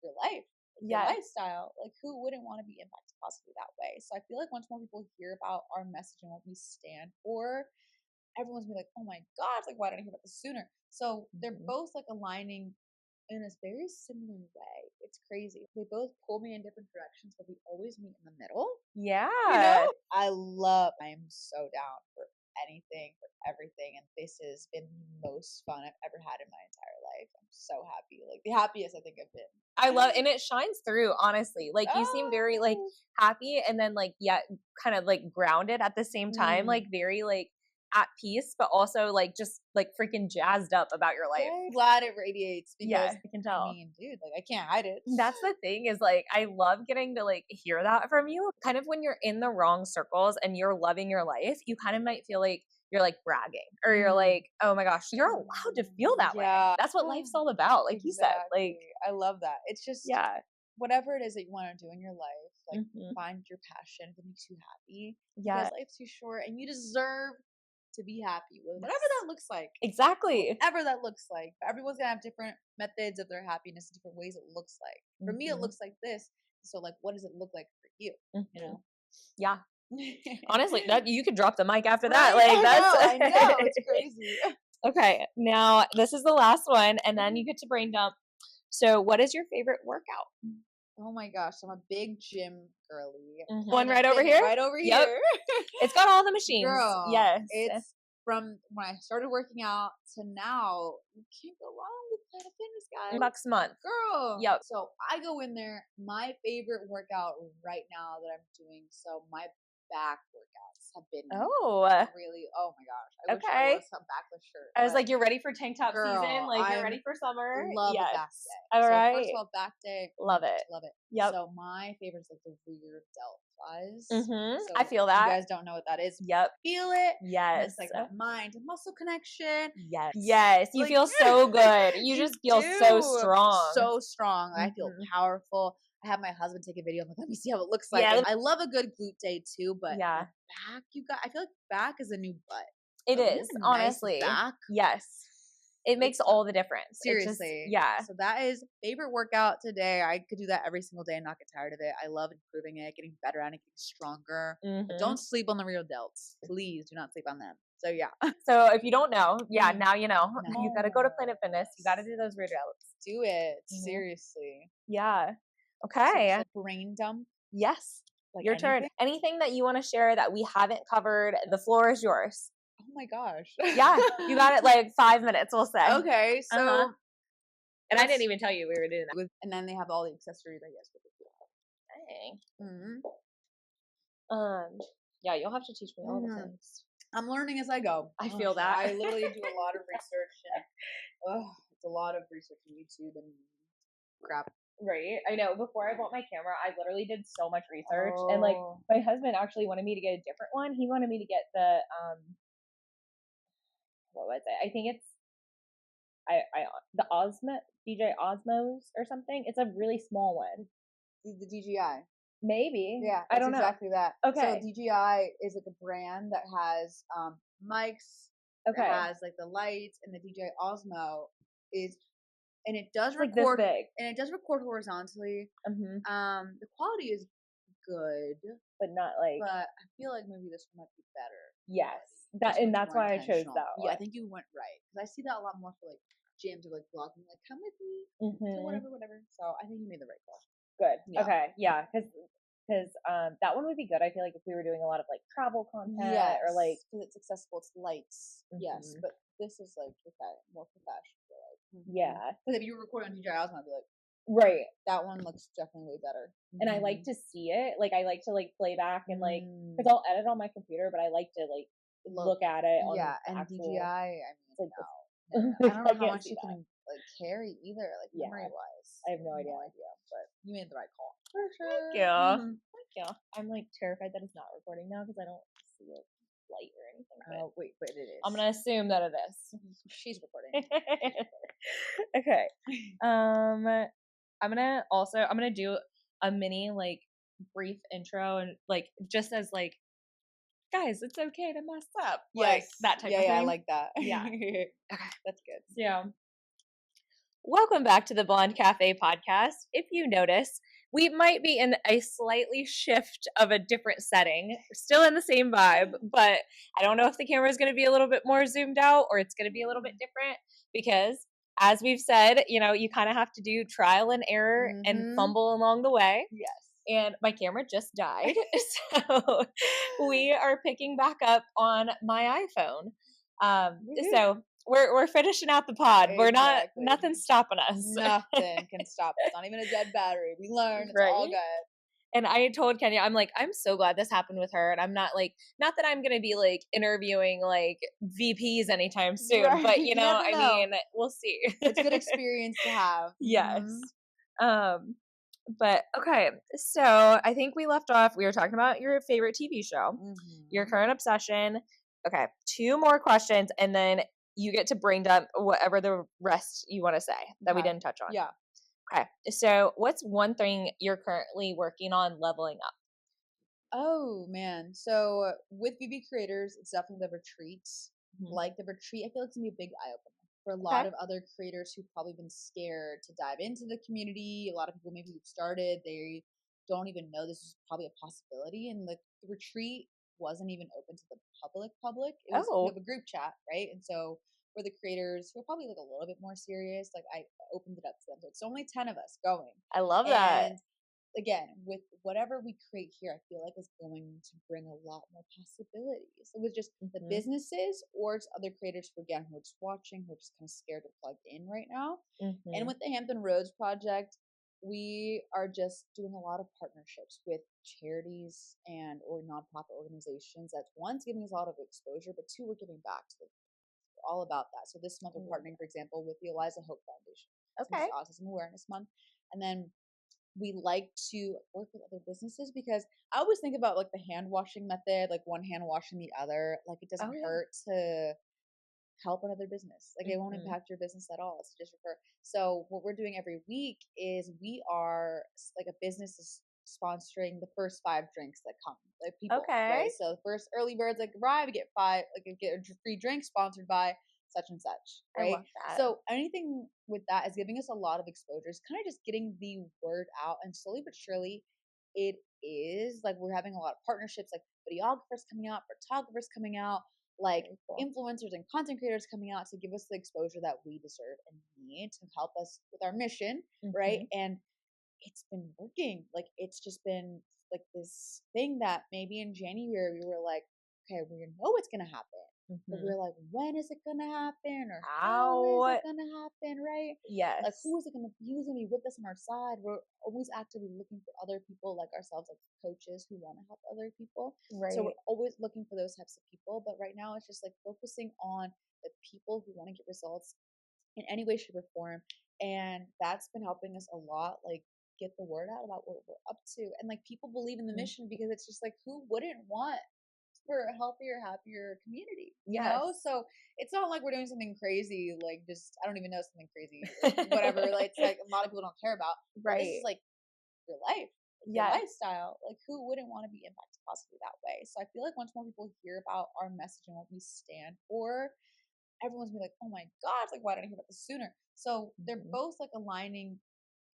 your life, your lifestyle. Like who wouldn't want to be impacted positively that way? So I feel like once more people hear about our message and what we stand for, everyone's gonna be like, oh my gosh, like why didn't I hear about this sooner? So they're both like aligning in a very similar way. It's crazy. They both pull me in different directions, but we always meet in the middle. Yeah. You know? I'm so down for anything, for everything. And this has been the most fun I've ever had in my entire life. I'm so happy. Like the happiest I think I've been. I love it. And it shines through, honestly. Like you seem very like happy and then like kind of like grounded at the same time, like very like at peace, but also like just like freaking jazzed up about your life. I'm glad it radiates because I can tell. I mean, dude, like I can't hide it. That's the thing is like I love getting to like hear that from you. Kind of when you're in the wrong circles and you're loving your life, you kind of might feel like you're like bragging or you're like, oh my gosh, you're allowed to feel that way. That's what life's all about. Like you said, like I love that. It's just whatever it is that you want to do in your life, like find your passion that makes you happy. Because life's too short and you deserve to be happy with whatever that looks like. Exactly. Whatever that looks like. Everyone's gonna have different methods of their happiness, different ways it looks like. For me, it looks like this. So like, what does it look like for you? You know? Yeah. Honestly, that you could drop the mic after that. Like I know. It's crazy. Okay. Now this is the last one, and then you get to brain dump. So what is your favorite workout? Oh my gosh, I'm a big gym girly. One right over here? Right over here. It's got all the machines. Girl, yes. It's from when I started working out to now, you can't go wrong with Planet Fitness, guys. $100 a month. Girl. So I go in there. My favorite workout right now that I'm doing, so my back workouts have been really, oh my gosh. I wish I wore some backless shirt. I was like, you're ready for tank top season? Like, you're ready for summer? Love a back day. All right. First of all, back day. Love it. Love it. Yep. So my favorite is like the rear delt flies. So I feel that. You guys don't know what that is. Yep. Feel it. Yes. It's like that mind and muscle connection. Yes. Yes. You feel so good. You just feel so strong. So strong. I feel powerful. I have my husband take a video. I'm like, let me see how it looks like. Yeah. I love a good glute day too, but back, I feel like back is a new butt. It is, honestly. Nice back. Yes. It makes all the difference. Seriously. So that is favorite workout today. I could do that every single day and not get tired of it. I love improving it, getting better at it, getting stronger. But don't sleep on the real delts. Please do not sleep on them. So yeah. So if you don't know, now you know. No. You got to go to Planet Fitness. You got to do those rear delts. Do it. Seriously. Yeah. Okay. So brain dump. Yes. Like your turn. Anything that you want to share that we haven't covered, the floor is yours. Oh my gosh. Yeah. You got it like 5 minutes, we'll say. Okay. So. And I didn't even tell you we were doing that. And then they have all the accessories, I guess. Dang. Yeah, you'll have to teach me all the things. I'm learning as I go. I feel that. I literally do a lot of research and it's a lot of research on YouTube and crap. Right. I know. Before I bought my camera, I literally did so much research. And like my husband actually wanted me to get a different one. He wanted me to get the what was it? I think it's the DJ Osmos or something. It's a really small one. The DJI. Maybe. Yeah, I don't know. Exactly that. Okay. So DJI is like a brand that has mics. Okay. It has like the lights, and the DJI Osmo is, and it does record this big. And it does record horizontally. Mm-hmm. The quality is good, but not like. But I feel like maybe this one might be better. Yes, that's why I chose that one. Yeah, I think you went right because I see that a lot more for like gyms or like vlogging, like come with me, to whatever. So I think you made the right call. Good. Yeah. Okay. Yeah, because that one would be good. I feel like if we were doing a lot of like travel content or like because it's accessible, it's lights. Yes, but this is like more professional. Like yeah. Because if you were recording on DJI Osmo, I'd be like. Right. That one looks definitely way better. And I like to see it. Like, I like to, like, play back and, like, because I'll edit on my computer, but I like to, like, look at it on and actual, DJI, I mean, like, no. I don't know how much you can, like, carry either, like, memory-wise. I have no idea. But you made the right call. For sure. Thank you. Thank you. I'm, like, terrified that it's not recording now because I don't see it light or anything. Oh, wait, but it is. I'm going to assume that it is. She's recording. Okay. I'm gonna do a mini like brief intro and like just as like guys, it's okay to mess up. Yes. Like that type of thing. Yeah, I like that. Yeah. Okay, that's good. Yeah. Welcome back to the Blonde Café Podcast. If you notice, we might be in a slightly shift of a different setting, still in the same vibe, but I don't know if the camera is going to be a little bit more zoomed out or it's going to be a little bit different because as we've said, you know, you kind of have to do trial and error and fumble along the way. Yes. And my camera just died. So we are picking back up on my iPhone. So we're finishing out the pod. Exactly. We're nothing's stopping us. Nothing can stop us. Not even a dead battery. We learn. It's all good. And I told Kenya, I'm like, I'm so glad this happened with her. And I'm not like, not that I'm going to be like interviewing like VPs anytime soon, but you know, I mean, we'll see. It's a good experience to have. Yes. But okay. So I think we left off, we were talking about your favorite TV show, your current obsession. Okay. 2 more questions. And then you get to bring up whatever the rest you want to say that we didn't touch on. Yeah. Okay, so what's one thing you're currently working on leveling up? Oh, man. So with VB Creators, it's definitely the retreats. Like the retreat, I feel like it's going to be a big eye-opener for a lot of other creators who've probably been scared to dive into the community. A lot of people maybe who've started, they don't even know this is probably a possibility. And the retreat wasn't even open to the public. It was we have a group chat, right? And so for the creators who are probably like a little bit more serious, like I opened it up to them. So it's only 10 of us going. I love that. And again, with whatever we create here, I feel like is going to bring a lot more possibilities. With just the businesses or it's other creators who again who are just watching, who are just kind of scared to plug in right now. And with the Hampton Roads Project, we are just doing a lot of partnerships with charities and or nonprofit organizations. That's one's giving us a lot of exposure, but 2, we're giving back to the all about that. So this month we're partnering, for example, with the Eliza Hope Foundation. Okay. Autism Awareness Month. And then we like to work with other businesses because I always think about like the hand washing method, like one hand washing the other. Like it doesn't hurt to help another business. Like it won't impact your business at all. It's just refer. So what we're doing every week is we are like a business is sponsoring the first 5 drinks that come, like people. Okay. Right? So the first early birds like arrive, get a free drink sponsored by such and such. Right. I love that. So anything with that is giving us a lot of exposures, kind of just getting the word out, and slowly but surely, it is like we're having a lot of partnerships, like videographers coming out, photographers coming out, like influencers and content creators coming out to give us the exposure that we deserve and need to help us with our mission. Right. And it's been working. Like it's just been like this thing that maybe in January we were like, okay, we know what's going to happen. But we're like, when is it gonna happen? Or how is it gonna happen, right? Yes. Like, who's gonna be with us on our side? We're always actively looking for other people like ourselves, like coaches who want to help other people. Right. So we're always looking for those types of people. But right now it's just like focusing on the people who want to get results in any way, shape, or form. And that's been helping us a lot, like get the word out about what we're up to. And like people believe in the mission because it's just like, who wouldn't want for a healthier, happier community, you know? So it's not like we're doing something crazy, like just, I don't even know, something crazy, like, whatever. Like, it's like a lot of people don't care about. Right. This is like your life, your lifestyle. Like, who wouldn't want to be impacted positively that way? So I feel like once more people hear about our message and what we stand for, everyone's gonna be like, oh my God, like, why didn't I hear about this sooner? So they're both like aligning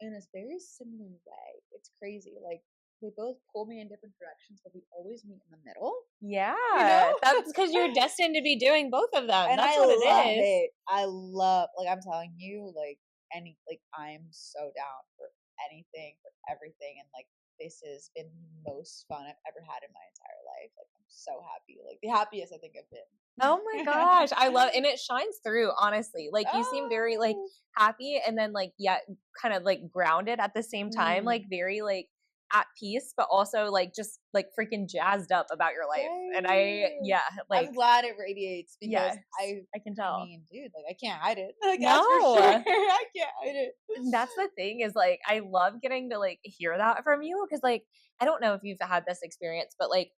in a very similar way. It's crazy. Like, they both pull me in different directions, but we always meet in the middle. Yeah. You know? That's because you're destined to be doing both of them. And that's what it is. I love, like, I'm telling you, like, I'm so down for anything, for everything. And like, this has been the most fun I've ever had in my entire life. Like, I'm so happy. Like, the happiest I think I've been. Oh my gosh. I love, and it shines through, honestly. Like, you seem very like happy and then like, kind of like grounded at the same time, like very like at peace, but also like just like freaking jazzed up about your life. And like, I'm glad it radiates because I can tell. I mean, dude, like, I can't hide it. Like, no. That's for sure. I can't hide it. That's the thing is like, I love getting to like hear that from you. Cause like, I don't know if you've had this experience, but like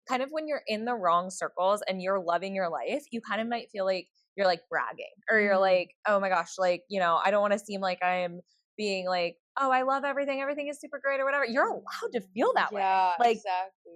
kind of when you're in the wrong circles and you're loving your life, you kind of might feel like you're like bragging or you're like, oh my gosh, like, you know, I don't want to seem like I am being like, oh, I love everything. Everything is super great or whatever. You're allowed to feel that way. Like, exactly.